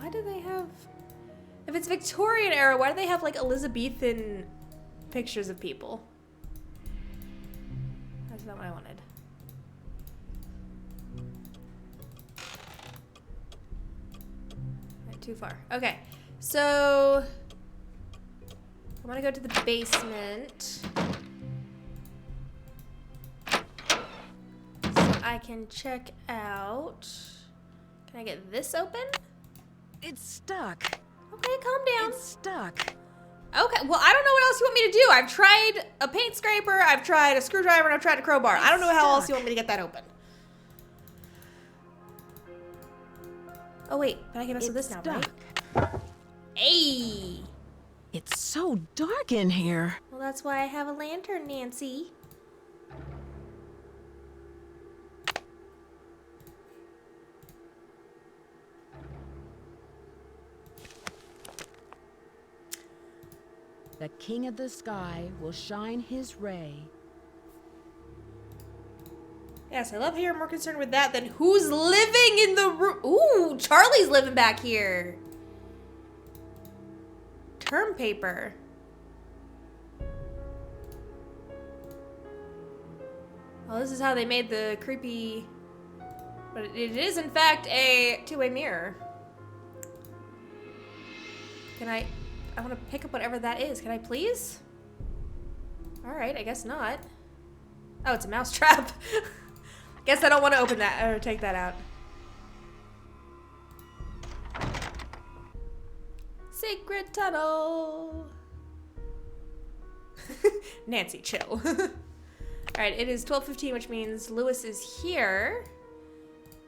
Why do they have... If it's Victorian era, why do they have, like, Elizabethan pictures of people? That's not what I wanted. Went too far. Okay, so... I want to go to the basement. So I can check out... Can I get this open? It's stuck. Okay, calm down. It's stuck. Okay, well, I don't know what else you want me to do. I've tried a paint scraper, I've tried a screwdriver, and I've tried a crowbar. I don't know how else you want me to get that open. Oh, wait, but I can mess with this now, right? Hey! It's so dark in here. Well, that's why I have a lantern, Nancy. The king of the sky will shine his ray. Yes, I love how you're more concerned with that than who's living in the room. Ooh, Charlie's living back here. Term paper. Well, this is how they made the creepy... But it is, in fact, a two-way mirror. Can I... I want to pick up whatever that is. Can I please? Alright, I guess not. Oh, it's a mouse trap. Guess I don't want to open that or take that out. Secret tunnel. Nancy, chill. Alright, it is 12:15, which means Lewis is here.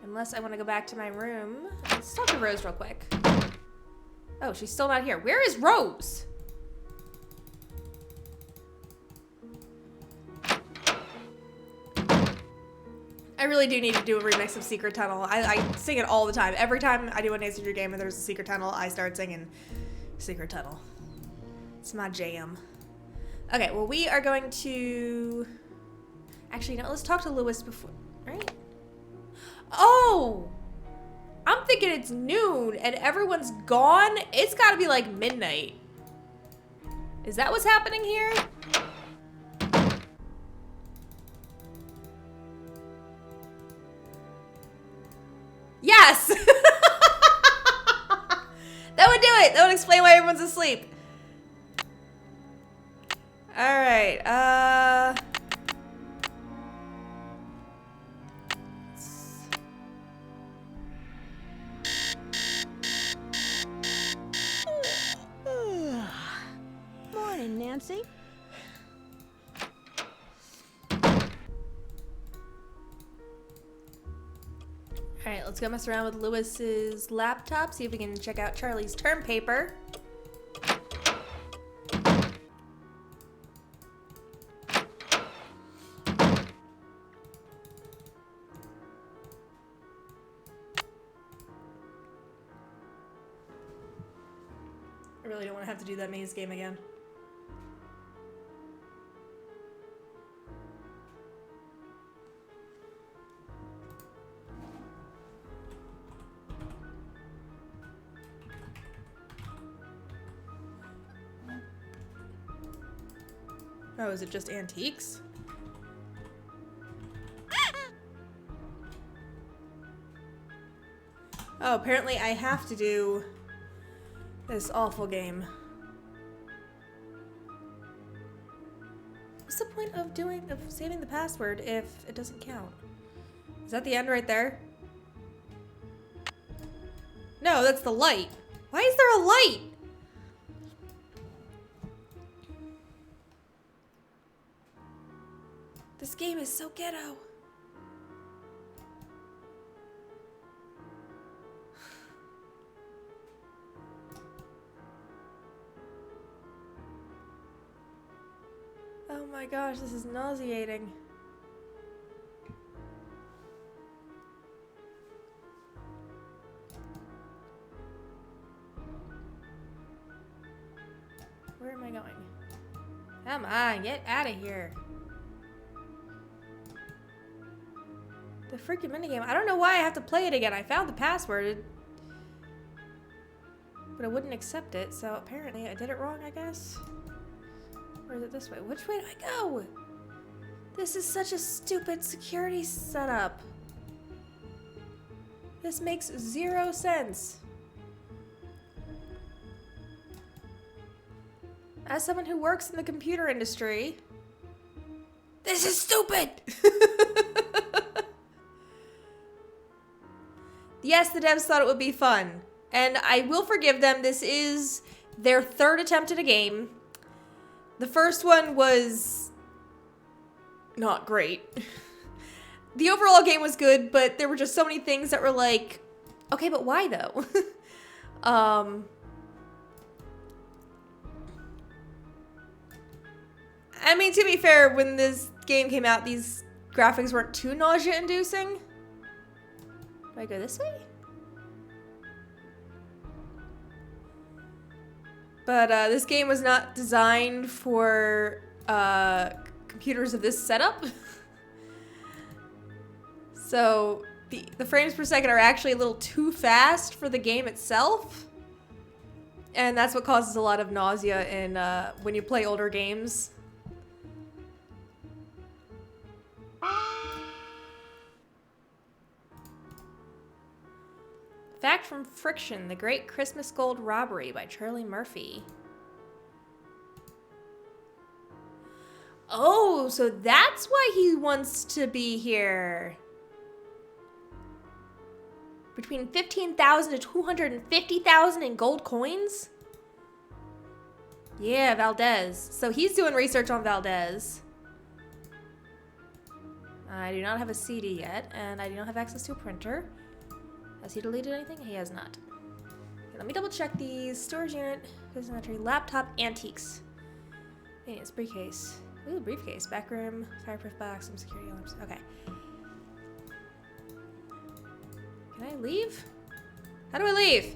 Unless I want to go back to my room. Let's talk to Rose real quick. Oh, she's still not here. Where is Rose? I really do need to do a remix of Secret Tunnel. I sing it all the time. Every time I do a Nancy Drew game and there's a Secret Tunnel, I start singing Secret Tunnel. It's my jam. Okay, well, we are going to... Actually, no, let's talk to Lewis before... Right? Oh! I'm thinking it's noon and everyone's gone. It's gotta be like midnight. Is that what's happening here? Yes! That would do it. That would explain why everyone's asleep. Alright, Morning, Nancy. Alright, let's go mess around with Lewis's laptop, see if we can check out Charlie's term paper. I really don't want to have to do that maze game again. Oh, is it just antiques? Oh, apparently I have to do this awful game. What's the point of saving the password if it doesn't count? Is that the end right there? No, that's the light. Why is there a light? This game is so ghetto. Oh my gosh, this is nauseating. Where am I going? Come on, get out of here. The freaking minigame. I don't know why I have to play it again. I found the password, but it wouldn't accept it, so apparently I did it wrong, I guess. Or is it this way? Which way do I go? This is such a stupid security setup. This makes 0 sense. As someone who works in the computer industry, this is stupid! Yes, the devs thought it would be fun, and I will forgive them. This is their 3rd attempt at a game. The first one was not great. The overall game was good, but there were just so many things that were like, okay, but why though? I mean, to be fair, when this game came out, these graphics weren't too nausea-inducing. Do I go this way? But this game was not designed for computers of this setup. So the frames per second are actually a little too fast for the game itself. And that's what causes a lot of nausea in when you play older games. Fact from Friction, The Great Christmas Gold Robbery by Charlie Murphy. Oh, so that's why he wants to be here. Between 15,000 to 250,000 in gold coins? Yeah, Valdez. So he's doing research on Valdez. I do not have a CD yet, and I do not have access to a printer. Has he deleted anything? He has not. Okay, let me double check these. Storage unit, business inventory, laptop, antiques. Maintenance, briefcase. Ooh, briefcase. Back room, fireproof box, some security alarms. Okay. Can I leave? How do I leave?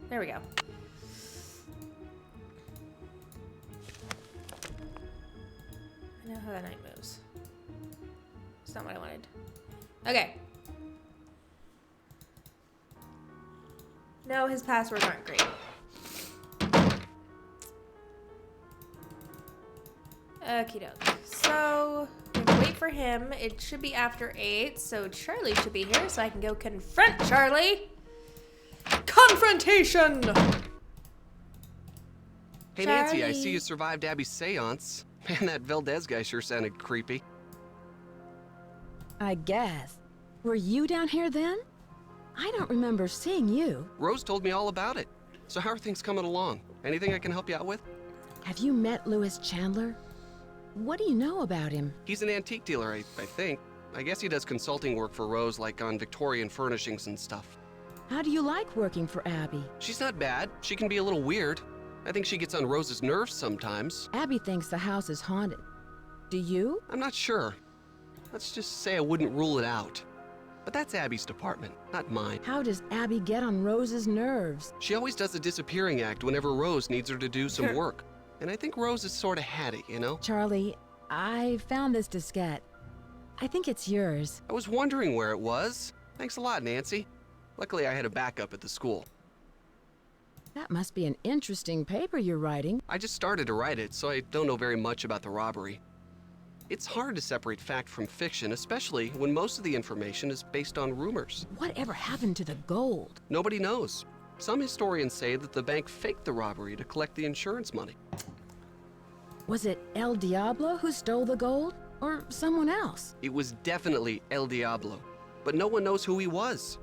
There we go. I know how that knight moves. It's not what I wanted. Okay. No, his passwords aren't great. Okie doke. So, we have to wait for him. It should be after 8, so Charlie should be here, so I can go confront Charlie. Confrontation! Hey, Nancy, I see you survived Abby's seance. Man, that Valdez guy sure sounded creepy. I guess. Were you down here then? I don't remember seeing you. Rose told me all about it. So how are things coming along? Anything I can help you out with? Have you met Louis Chandler? What do you know about him? He's an antique dealer, I think. I guess he does consulting work for Rose, like on Victorian furnishings and stuff. How do you like working for Abby? She's not bad. She can be a little weird. I think she gets on Rose's nerves sometimes. Abby thinks the house is haunted. Do you? I'm not sure. Let's just say I wouldn't rule it out. But that's Abby's department, not mine. How does Abby get on Rose's nerves? She always does a disappearing act whenever Rose needs her to do some work. And I think Rose is sort of had it, you know? Charlie, I found this diskette. I think it's yours. I was wondering where it was. Thanks a lot, Nancy. Luckily, I had a backup at the school. That must be an interesting paper you're writing. I just started to write it, so I don't know very much about the robbery. It's hard to separate fact from fiction, especially when most of the information is based on rumors. Whatever happened to the gold? Nobody knows. Some historians say that the bank faked the robbery to collect the insurance money. Was it El Diablo who stole the gold? Or someone else? It was definitely El Diablo, but no one knows who he was.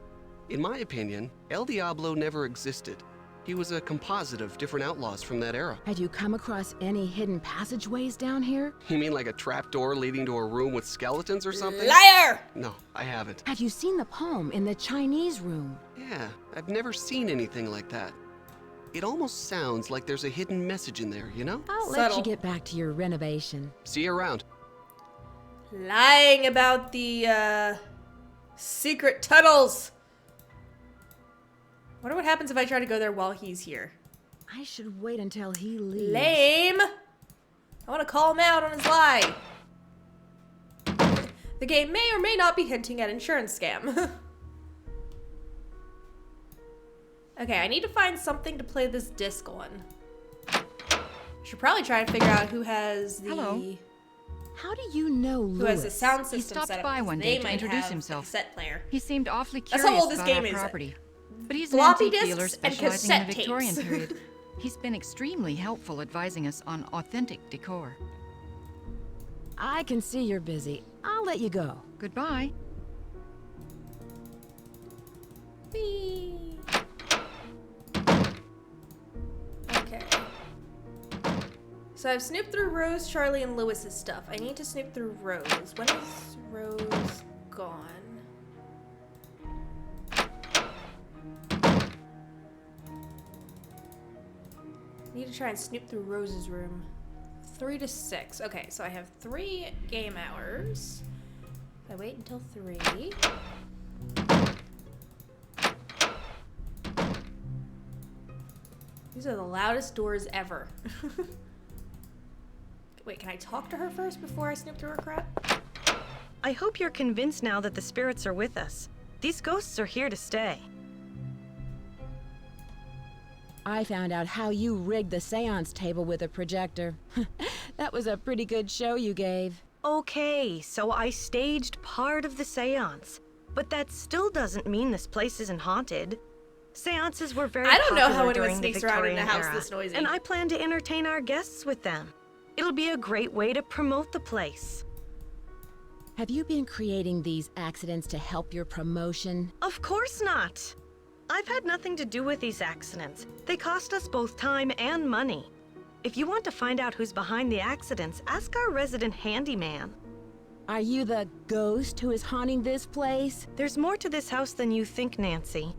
In my opinion, El Diablo never existed. He was a composite of different outlaws from that era. Had you come across any hidden passageways down here? You mean like a trapdoor leading to a room with skeletons or something? Liar! No, I haven't. Have you seen the poem in the Chinese room? Yeah, I've never seen anything like that. It almost sounds like there's a hidden message in there, you know? I'll let you get back to your renovation. See you around. Lying about the, secret tunnels. I wonder what happens if I try to go there while he's here. I should wait until he leaves. Lame! I want to call him out on his lie. The game may or may not be hinting at insurance scam. Okay, I need to find something to play this disc on. I should probably try and figure out who has the... Hello. How do you know Louis? Who has the sound system He stopped set up, by because one they day to might introduce have himself. a cassette player. He seemed awfully That's curious how old this about game our is. property. But he's an Floppy antique disks dealer and specializing in cassette the tapes. Victorian period. He's been extremely helpful advising us on authentic decor. I can see you're busy. I'll let you go. Goodbye. Whee. Okay. So I've snooped through Rose, Charlie, and Lewis's stuff. I need to snoop through Rose. When is Rose gone? I need to try and snoop through Rose's room. 3 to 6. Okay, so I have 3 game hours. If I wait until 3. These are the loudest doors ever. Wait, can I talk to her first before I snoop through her crap? I hope you're convinced now that the spirits are with us. These ghosts are here to stay. I found out how you rigged the seance table with a projector. That was a pretty good show you gave. Okay, so I staged part of the seance. But that still doesn't mean this place isn't haunted. Seances were very I don't know how popular anyone during the sneaks around in a Victorian house era, this noisy. and I plan to entertain our guests with them. It'll be a great way to promote the place. Have you been creating these accidents to help your promotion? Of course not. I've had nothing to do with these accidents. They cost us both time and money. If you want to find out who's behind the accidents, ask our resident handyman. Are you the ghost who is haunting this place? There's more to this house than you think, Nancy.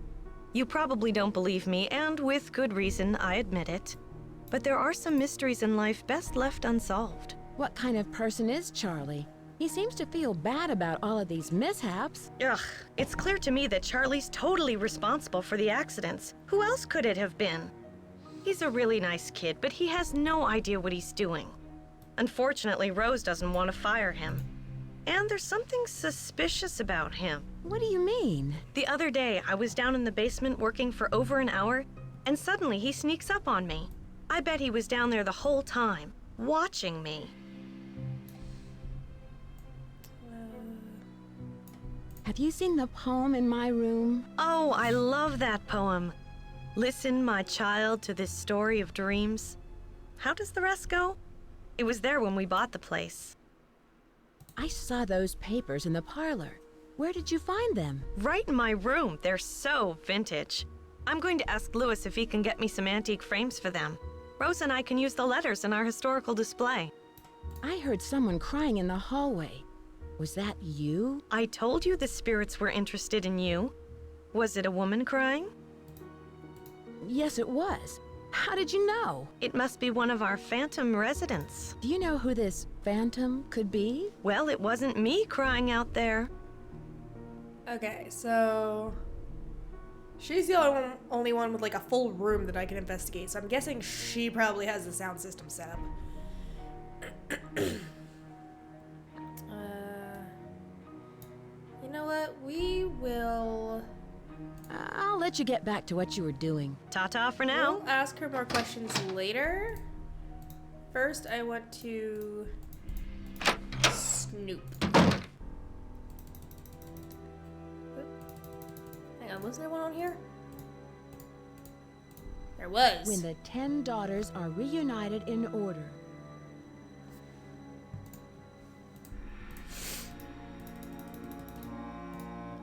You probably don't believe me, and with good reason, I admit it. But there are some mysteries in life best left unsolved. What kind of person is Charlie? He seems to feel bad about all of these mishaps. Ugh, it's clear to me that Charlie's totally responsible for the accidents. Who else could it have been? He's a really nice kid, but he has no idea what he's doing. Unfortunately, Rose doesn't want to fire him. And there's something suspicious about him. What do you mean? The other day, I was down in the basement working for over an hour, and suddenly he sneaks up on me. I bet he was down there the whole time, watching me. Have you seen the poem in my room? Oh, I love that poem. Listen, my child, to this story of dreams. How does the rest go? It was there when we bought the place. I saw those papers in the parlor. Where did you find them? Right in my room. They're so vintage. I'm going to ask Louis if he can get me some antique frames for them. Rose and I can use the letters in our historical display. I heard someone crying in the hallway. Was that you? I told you the spirits were interested in you. Was it a woman crying? Yes, it was. How did you know? It must be one of our phantom residents. Do you know who this phantom could be? Well, it wasn't me crying out there. Okay, so she's the only one with like a full room that I can investigate. So I'm guessing she probably has the sound system set up. You know what? We will. I'll let you get back to what you were doing. Ta-ta for now. We'll ask her more questions later. First, I want to snoop. Hang on, was there one on here? There was. When the 10 daughters are reunited in order.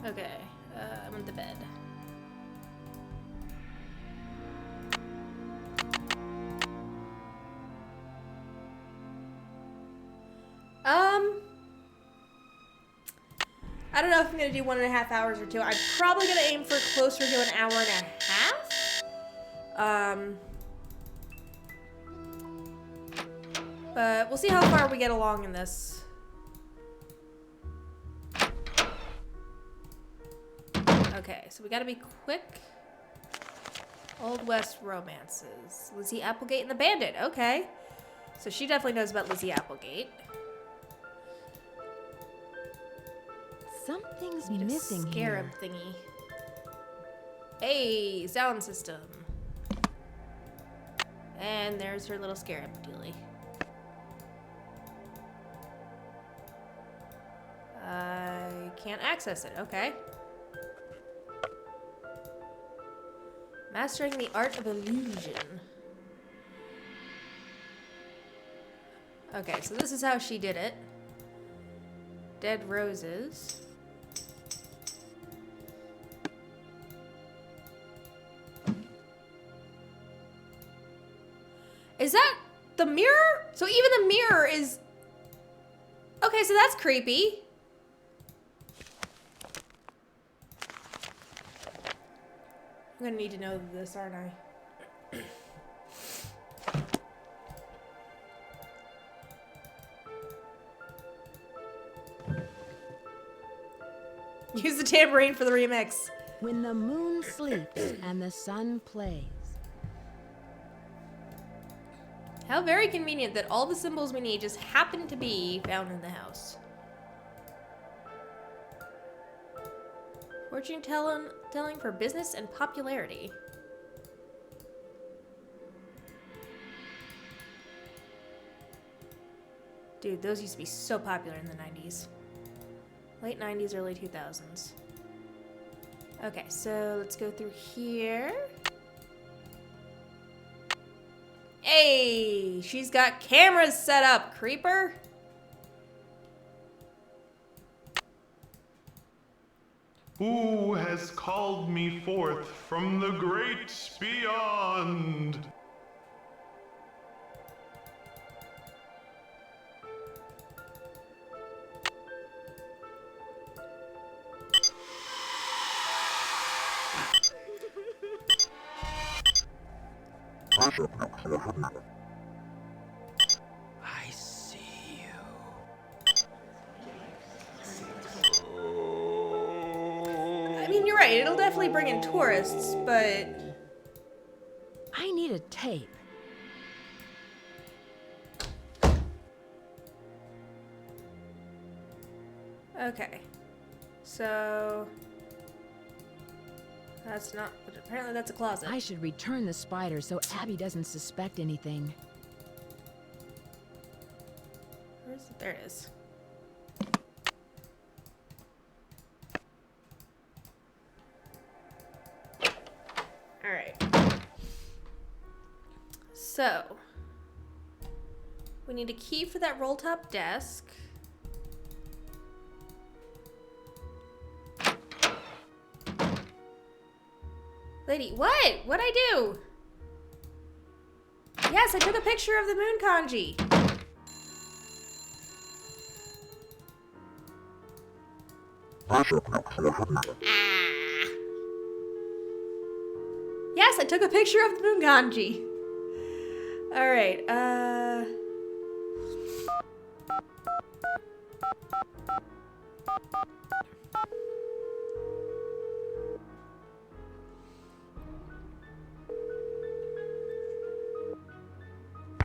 Okay, I'm in the bed. I don't know if I'm gonna do 1.5 hours or 2. I'm probably gonna aim for closer to an hour and a half. But we'll see how far we get along in this. Okay, so we gotta be quick. Old West romances. Lizzie Applegate and the Bandit. Okay. So she definitely knows about Lizzie Applegate. Something's Need a missing scarab here. thingy. Hey, sound system. And there's her little scarab dealie. I can't access it. Okay. Mastering the art of illusion. Okay, so this is how she did it. Dead roses. Is that the mirror? So even the mirror is... Okay, so that's creepy. I'm gonna need to know this, aren't I? Use the tambourine for the remix. When the moon sleeps and the sun plays. How very convenient that all the symbols we need just happen to be found in the house. Fortune telling for business and popularity. Dude, those used to be so popular in the 90s. Late 90s, early 2000s. Okay, so let's go through here. Hey, she's got cameras set up, creeper. Who has called me forth from the great beyond? I see you. I mean, you're right. It'll definitely bring in tourists, but I need a tape. okay. So that's not. But apparently, that's a closet. I should return the spider so Abby doesn't suspect anything. Where's it? There it is. All right. So we need a key for that roll top desk. Lady, what? What'd I do? Yes, I took a picture of the moon kanji. Yes, I took a picture of the moon kanji. All right,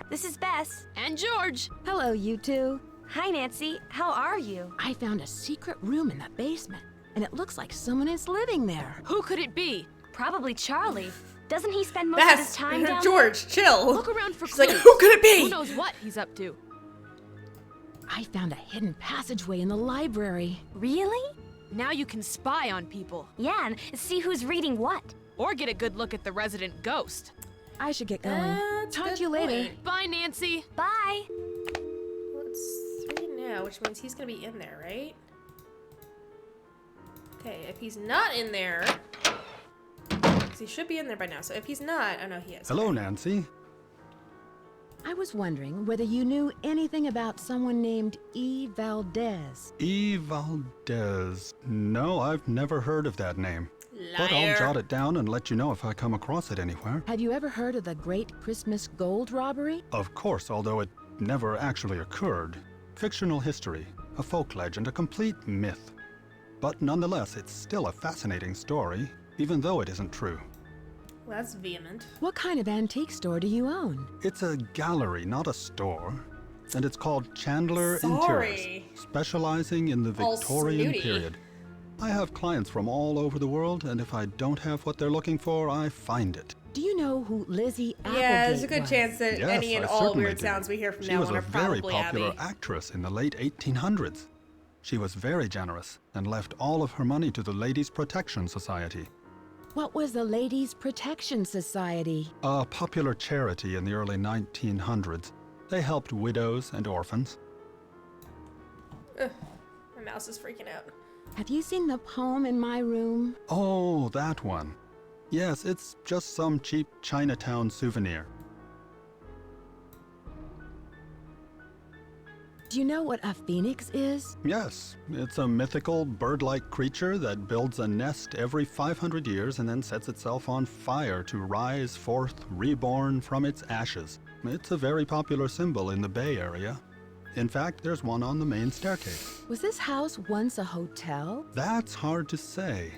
This is Bess. And George. Hello, you two. Hi, Nancy. How are you? I found a secret room in the basement, and it looks like someone is living there. Who could it be? Probably Charlie. Doesn't he spend most of his Bess, time down George, chill. Look around for She's clues. like, who could it be? Who knows what he's up to? I found a hidden passageway in the library. there? Really? Now you can spy on people. Yeah, and see who's reading what. Or get a good look at the resident ghost. I should get going. That's a Talk good to you later. point. Bye, Nancy. Bye. Well, it's 3 now, which means he's gonna be in there, right? Okay, if he's not in there, 'cause he should be in there by now. So if he's not, oh no, he is. Hello, Okay. Nancy. I was wondering whether you knew anything about someone named E. Valdez. E. Valdez. No, I've never heard of that name. But I'll Liar. jot it down and let you know if I come across it anywhere. Have you ever heard of the Great Christmas Gold Robbery? Of course, although it never actually occurred. Fictional history, a folk legend, a complete myth. But nonetheless, it's still a fascinating story, even though it isn't true. Well, that's vehement. What kind of antique store do you own? It's a gallery, not a store. And it's called Chandler Sorry. Interiors, specializing in the All Victorian snooty. period. I have clients from all over the world, and if I don't have what they're looking for, I find it. Do you know who Lizzie Applegate Yeah, there's a good was? chance that Yes, any and I all certainly weird do. sounds we hear from She now was on a are very probably popular Abby. actress in the late 1800s. She was very generous and left all of her money to the Ladies Protection Society, What was the Ladies Protection Society? a popular charity in the early 1900s. They helped widows and orphans. Ugh, my mouse is freaking out. Have you seen the poem in my room? Oh, that one. Yes, it's just some cheap Chinatown souvenir. Do you know what a phoenix is? Yes, it's a mythical bird-like creature that builds a nest every 500 years and then sets itself on fire to rise forth reborn from its ashes. It's a very popular symbol in the Bay Area. In fact, there's one on the main staircase. Was this house once a hotel? That's hard to say.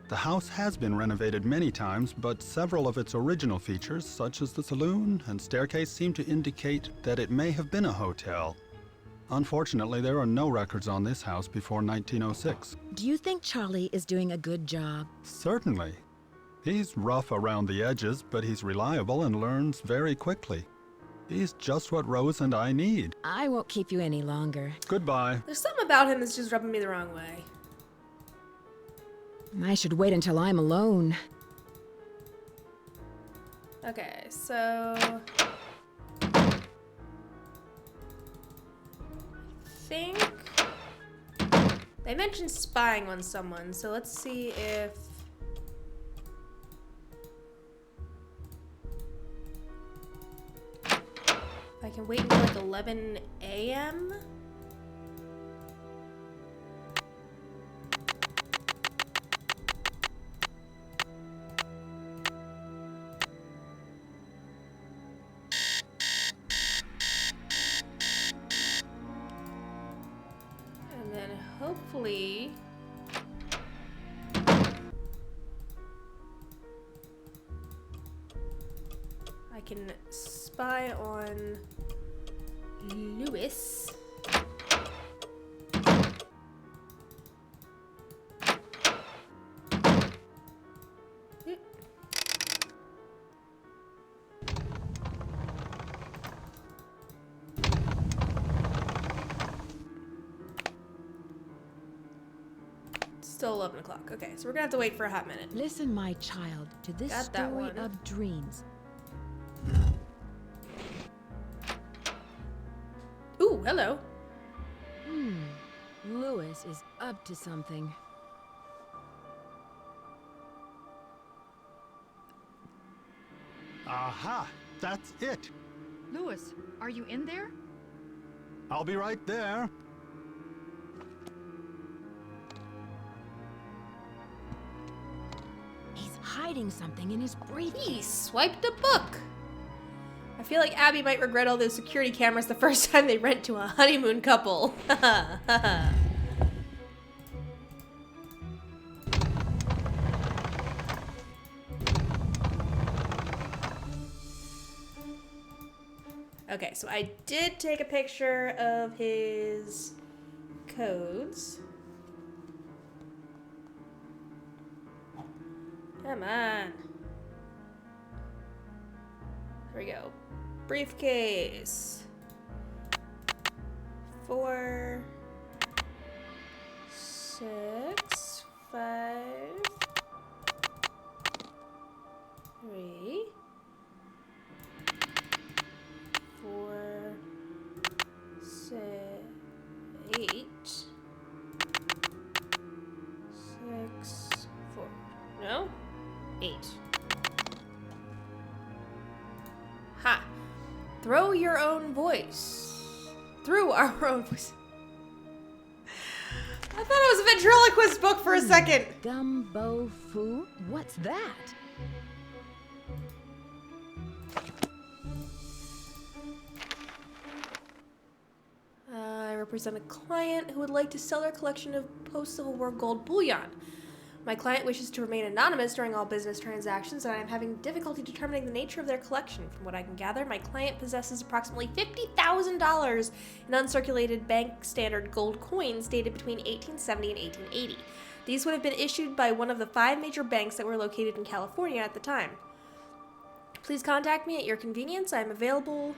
The house has been renovated many times, but several of its original features, such as the saloon and staircase, seem to indicate that it may have been a hotel. Unfortunately, there are no records on this house before 1906. Do you think Charlie is doing a good job? Certainly. He's rough around the edges, but he's reliable and learns very quickly. He's just what Rose and I need. I won't keep you any longer. Goodbye. There's something about him that's just rubbing me the wrong way. I should wait until I'm alone. Okay, so think they mentioned spying on someone, so let's see if I can wait until like 11 a.m. And then hopefully I can spy on Lewis. Still 11 o'clock. Okay, so we're gonna have to wait for a hot minute. Listen, my child, to this Got that story one. of dreams. Ooh, hello. Lewis is up to something. Aha! That's it! Lewis, are you in there? I'll be right there. He's hiding something in his briefcase. He swiped a book. I feel like Abby might regret all those security cameras the first time they rent to a honeymoon couple. Okay, so I did take a picture of his codes. Come on. Here we go. Briefcase. 4, 6, 5, 3, 4, 6, 8, 6, 4. No? 8. Ha! Throw your own voice. Through our own voice. I thought it was a ventriloquist book for a second. Gumbo Fu? What's that? I represent a client who would like to sell their collection of post-Civil War gold bullion. My client wishes to remain anonymous during all business transactions, and I am having difficulty determining the nature of their collection. From what I can gather, my client possesses approximately $50,000 in uncirculated bank standard gold coins dated between 1870 and 1880. These would have been issued by one of the 5 major banks that were located in California at the time. Please contact me at your convenience. I am available.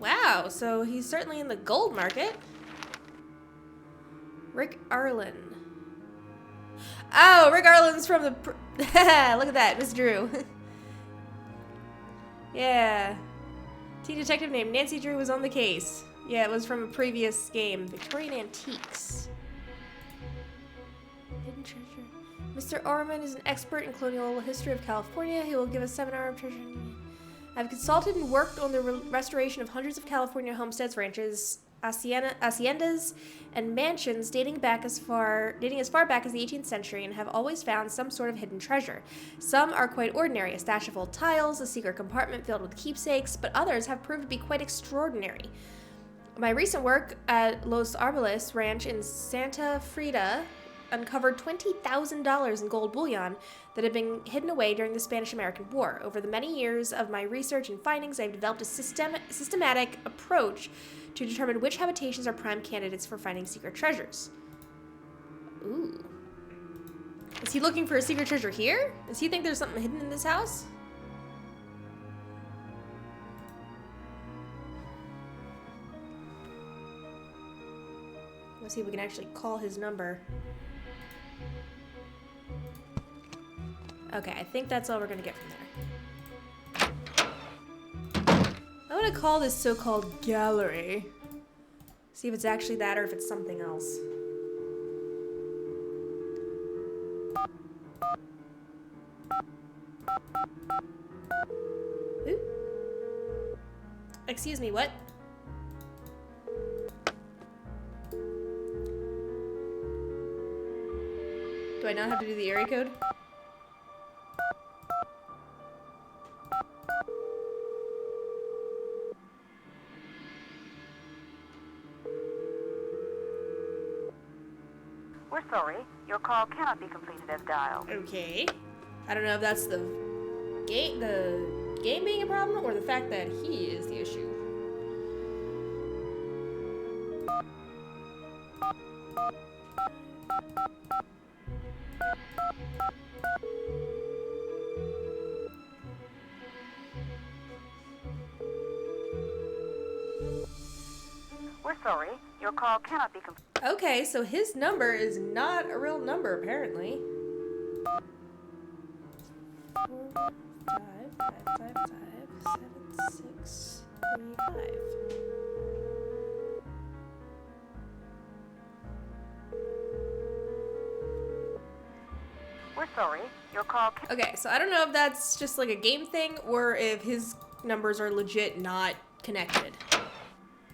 Wow, so he's certainly in the gold market. Rick Arlen. Oh, Rick Arlen's from the... Look at that, Miss Drew. Yeah. Teen detective named Nancy Drew was on the case. Yeah, it was from a previous game. Victorian Antiques. Hidden treasure. Mr. Orman is an expert in colonial history of California. He will give a seminar of treasure. I've consulted and worked on the restoration of hundreds of California homesteads, ranches, haciendas, and mansions dating as far back as the 18th century, and have always found some sort of hidden treasure. Some are quite ordinary, a stash of old tiles, a secret compartment filled with keepsakes, but others have proved to be quite extraordinary. My recent work at Los Arboles Ranch in Santa Frida uncovered $20,000 in gold bullion that had been hidden away during the Spanish-American War. Over the many years of my research and findings, I've developed a systematic approach to determine which habitations are prime candidates for finding secret treasures. Ooh. Is he looking for a secret treasure here? Does he think there's something hidden in this house? Let's see if we can actually call his number. Okay, I think that's all we're gonna get from there. I'm gonna call this so-called gallery. See if it's actually that or if it's something else. Ooh. Excuse me, what? Do I not have to do the area code? We're sorry. Your call cannot be completed as dialed. Okay. I don't know if that's the game being a problem or the fact that he is the issue. We're sorry. Your call cannot be completed. Okay, so his number is not a real number, apparently. 4, 5, 5, 5, 5, 7, 6, 3, 5. We're sorry. Your call Okay, so I don't know if that's just like a game thing or if his numbers are legit not connected.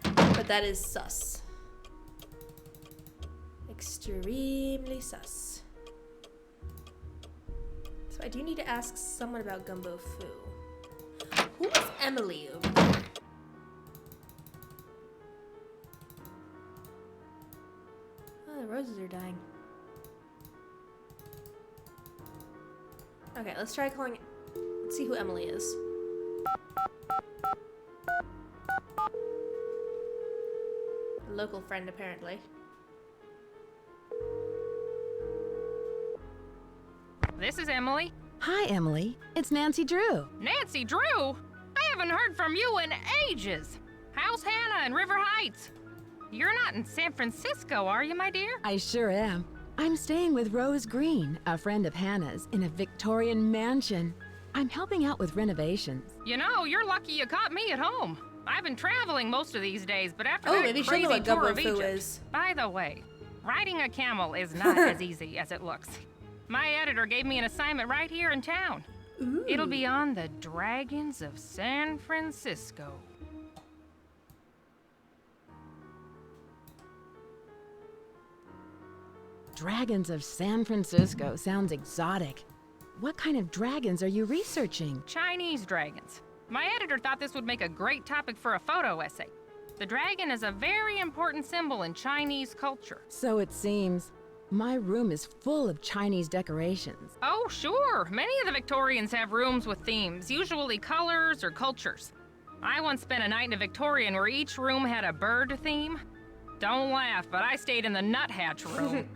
But that is sus. Extremely sus. So I do need to ask someone about Gumbo Fu. Who is Emily over there? Oh, the roses are dying. Okay, let's try calling. Let's see who Emily is. A local friend, apparently. This is Emily. Hi, Emily. It's Nancy Drew. Nancy Drew? I haven't heard from you in ages. How's Hannah in River Heights? You're not in San Francisco, are you, my dear? I sure am. I'm staying with Rose Green, a friend of Hannah's, in a Victorian mansion. I'm helping out with renovations. You know, you're lucky you caught me at home. I've been traveling most of these days, but after Oh, that maybe she'll know crazy what tour Gumbo of Fu Egypt. is. By the way, riding a camel is not as easy as it looks. My editor gave me an assignment right here in town. Ooh. It'll be on the Dragons of San Francisco. Dragons of San Francisco sounds exotic. What kind of dragons are you researching? Chinese dragons. My editor thought this would make a great topic for a photo essay. The dragon is a very important symbol in Chinese culture. So it seems. My room is full of Chinese decorations. Oh, sure. Many of the Victorians have rooms with themes, usually colors or cultures. I once spent a night in a Victorian where each room had a bird theme. Don't laugh, but I stayed in the nuthatch room.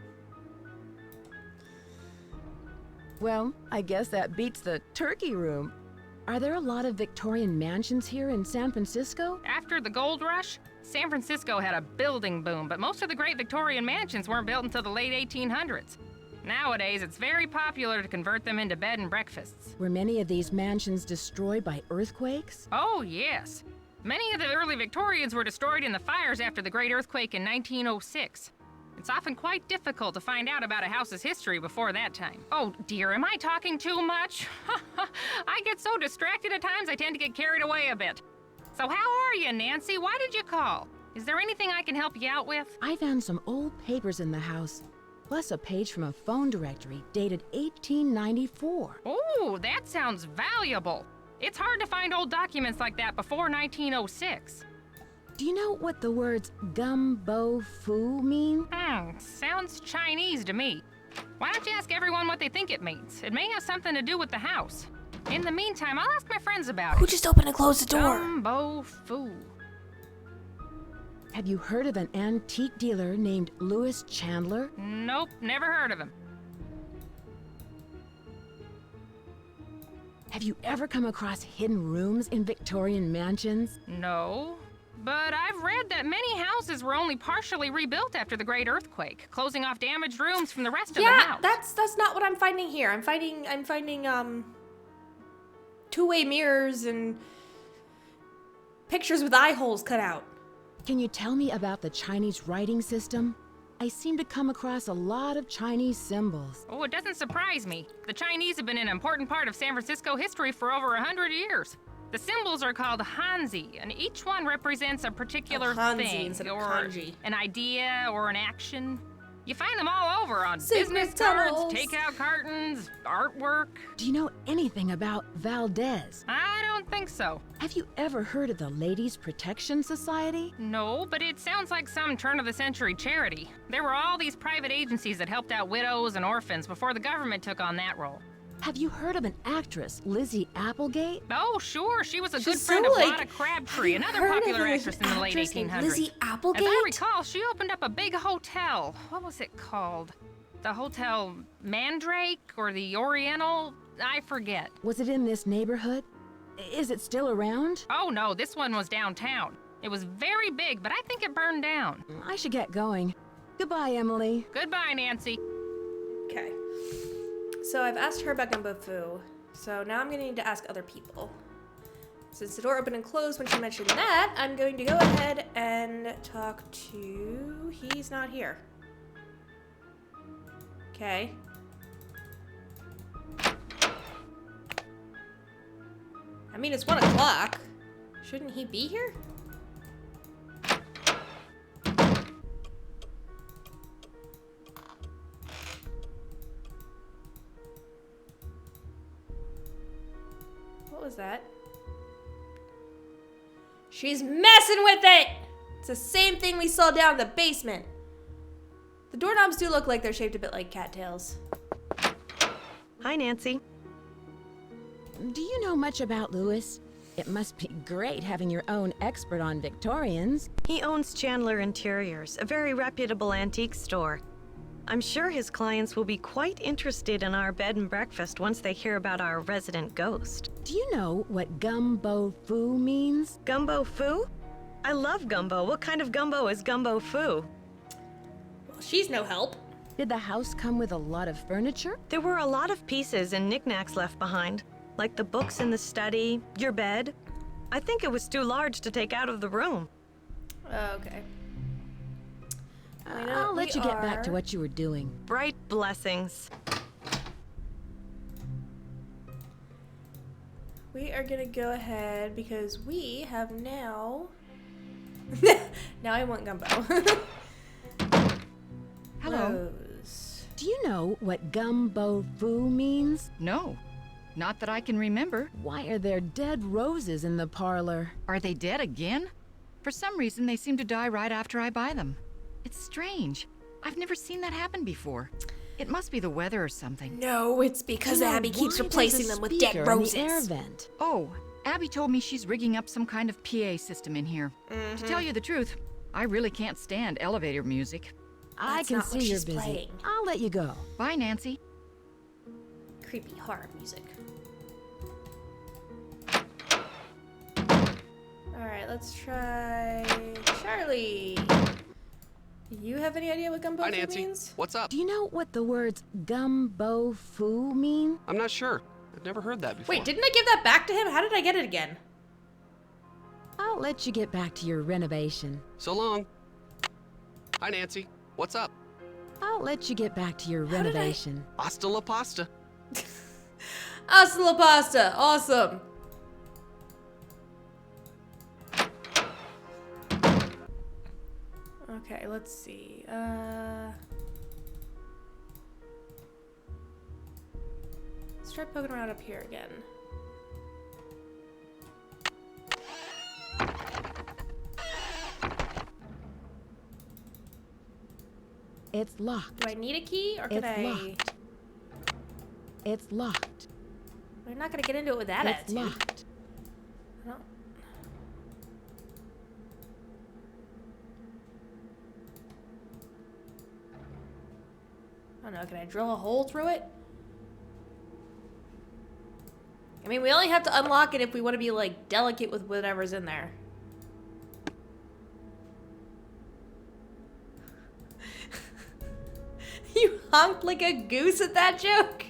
Well, I guess that beats the turkey room. Are there a lot of Victorian mansions here in San Francisco? After the gold rush, San Francisco had a building boom, but most of the great Victorian mansions weren't built until the late 1800s. Nowadays, it's very popular to convert them into bed and breakfasts. Were many of these mansions destroyed by earthquakes? Oh, yes. Many of the early Victorians were destroyed in the fires after the Great Earthquake in 1906. It's often quite difficult to find out about a house's history before that time. Oh dear, am I talking too much? I get so distracted at times I tend to get carried away a bit. So how are you, Nancy? Why did you call? Is there anything I can help you out with? I found some old papers in the house, plus a page from a phone directory dated 1894. Oh, that sounds valuable. It's hard to find old documents like that before 1906. Do you know what the words Gumbo Fu mean? Sounds Chinese to me. Why don't you ask everyone what they think it means? It may have something to do with the house. In the meantime, I'll ask my friends about it. Who just opened and closed the door? Gumbo Fu. Have you heard of an antique dealer named Louis Chandler? Nope, never heard of him. Have you ever come across hidden rooms in Victorian mansions? No. But I've read that many houses were only partially rebuilt after the Great Earthquake, closing off damaged rooms from the rest of the house. Yeah, that's not what I'm finding here. I'm finding two-way mirrors and pictures with eye holes cut out. Can you tell me about the Chinese writing system? I seem to come across a lot of Chinese symbols. Oh, it doesn't surprise me. The Chinese have been an important part of San Francisco history for over 100 years. The symbols are called Hanzi, and each one represents a particular Hanzi thing, instead of or kanji. an idea, or an action. You find them all over on Secret business tunnels. cards, takeout cartons, artwork. Do you know anything about Valdez? I don't think so. Have you ever heard of the Ladies Protection Society? No, but it sounds like some turn-of-the-century charity. There were all these private agencies that helped out widows and orphans before the government took on that role. Have you heard of an actress, Lizzie Applegate? Oh, sure. She was a good She's friend so, of like, Lotta Crabtree, have you another heard of popular an actress in the late actress named 1800s. Lizzie Applegate? As I recall, she opened up a big hotel. What was it called? The Hotel Mandrake or the Oriental? I forget. Was it in this neighborhood? Is it still around? Oh, no, this one was downtown. It was very big, but I think it burned down. I should get going. Goodbye, Emily. Goodbye, Nancy. Okay. So I've asked her about Gumbo Fu. So now I'm gonna need to ask other people. Since the door opened and closed when she mentioned that, I'm going to go ahead and talk to... He's not here. Okay. I mean, it's 1 o'clock. Shouldn't he be here? What was that? She's messing with it! It's the same thing we saw down in the basement. The doorknobs do look like they're shaped a bit like cattails. Hi, Nancy. Do you know much about Lewis? It must be great having your own expert on Victorians. He owns Chandler Interiors, a very reputable antique store. I'm sure his clients will be quite interested in our bed and breakfast once they hear about our resident ghost. Do you know what gumbo foo means? Gumbo foo? I love gumbo. What kind of gumbo is gumbo foo? Well, she's no help. Did the house come with a lot of furniture? There were a lot of pieces and knickknacks left behind, like the books in the study, your bed. I think it was too large to take out of the room. Okay. I'll let you get back to what you were doing. Bright blessings. We are gonna go ahead because we have now... now I want Gumbo. Hello. Rose. Do you know what gumbo foo means? No, not that I can remember. Why are there dead roses in the parlor? Are they dead again? For some reason, they seem to die right after I buy them. It's strange. I've never seen that happen before. It must be the weather or something. No, it's because Abby keeps replacing them with dead roses. In the air vent. Oh, Abby told me she's rigging up some kind of PA system in here. To tell you the truth, I really can't stand elevator music. I That's can not what see you're she's busy. playing. I'll let you go. Bye, Nancy. Creepy horror music. Alright, let's try Charlie. Do you have any idea what gumbo Hi, foo Nancy. means? What's up? Do you know what the words gumbo foo mean? I'm not sure. I've never heard that before. Wait, didn't I give that back to him? How did I get it again? I'll let you get back to your renovation. So long. Hi, Nancy. What's up? I'll let you get back to your renovation. Hasta la pasta. Hasta la pasta. Awesome. Okay, let's see. Let's try poking around up here again. It's locked. Do I need a key or can It's I? locked. It's locked. I'm not gonna get into it with that It's attitude. locked. I don't- I don't know, can I drill a hole through it? I mean, we only have to unlock it if we want to be, like, delicate with whatever's in there. You honked like a goose at that joke?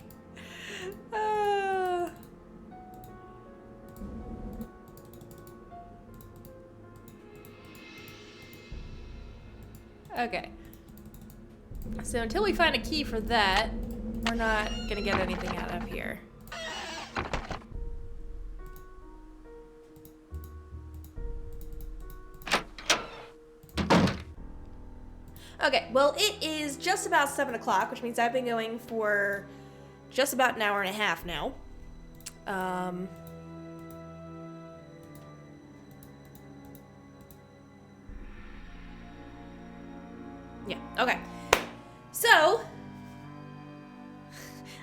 Okay. So until we find a key for that, we're not gonna get anything out of here. Okay, well, it is just about 7 o'clock, which means I've been going for just about an hour and a half now. Yeah, okay. So,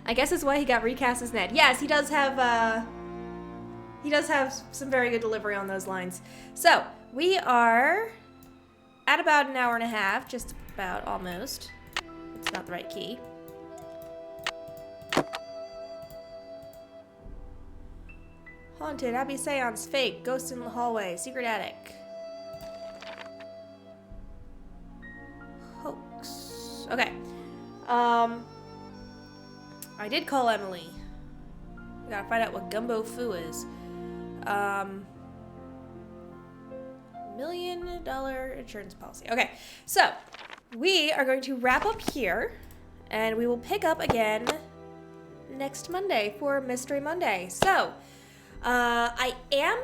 I guess that's why he got recast as Ned. Yes, he does have some very good delivery on those lines. So, we are at about an hour and a half, just about, almost. It's not the right key. Haunted, Abbey Seance, fake, ghost in the hallway, secret attic. Hoax. Okay. I did call Emily. We gotta find out what Gumbo Fu is. $1 million insurance policy. Okay, so we are going to wrap up here, and we will pick up again next Monday for Mystery Monday. So, I am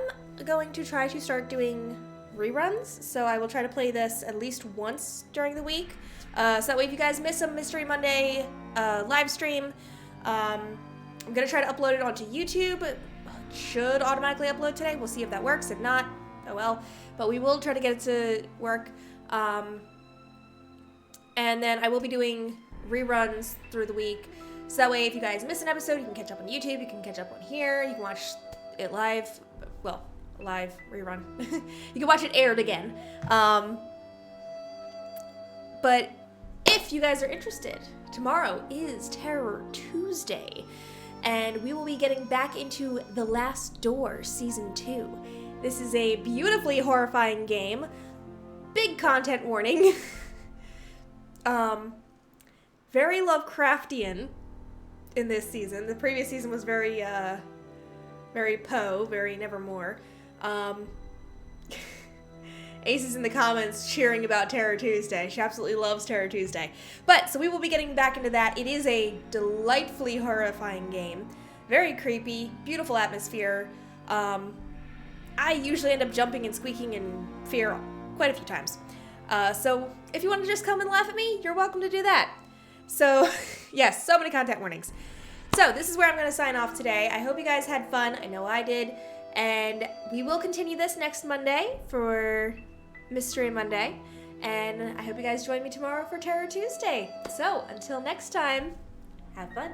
going to try to start doing reruns, so I will try to play this at least once during the week. So that way if you guys miss a Mystery Monday live stream, I'm going to try to upload it onto YouTube. It should automatically upload today. We'll see if that works. If not, oh well. But we will try to get it to work. And then I will be doing reruns through the week. So that way if you guys miss an episode, you can catch up on YouTube. You can catch up on here. You can watch it live. Well, live rerun. You can watch it aired again. But if you guys are interested, tomorrow is Terror Tuesday, and we will be getting back into The Last Door Season 2. This is a beautifully horrifying game. Big content warning. Very Lovecraftian in this season. The previous season was very Poe, very Nevermore. Ace is in the comments cheering about Terror Tuesday. She absolutely loves Terror Tuesday. But, so we will be getting back into that. It is a delightfully horrifying game. Very creepy, beautiful atmosphere. I usually end up jumping and squeaking in fear quite a few times. So if you want to just come and laugh at me, you're welcome to do that. So, yes, so many content warnings. So this is where I'm going to sign off today. I hope you guys had fun. I know I did. And we will continue this next Monday for Mystery Monday. And I hope you guys join me tomorrow for Terror Tuesday. So until next time, have fun.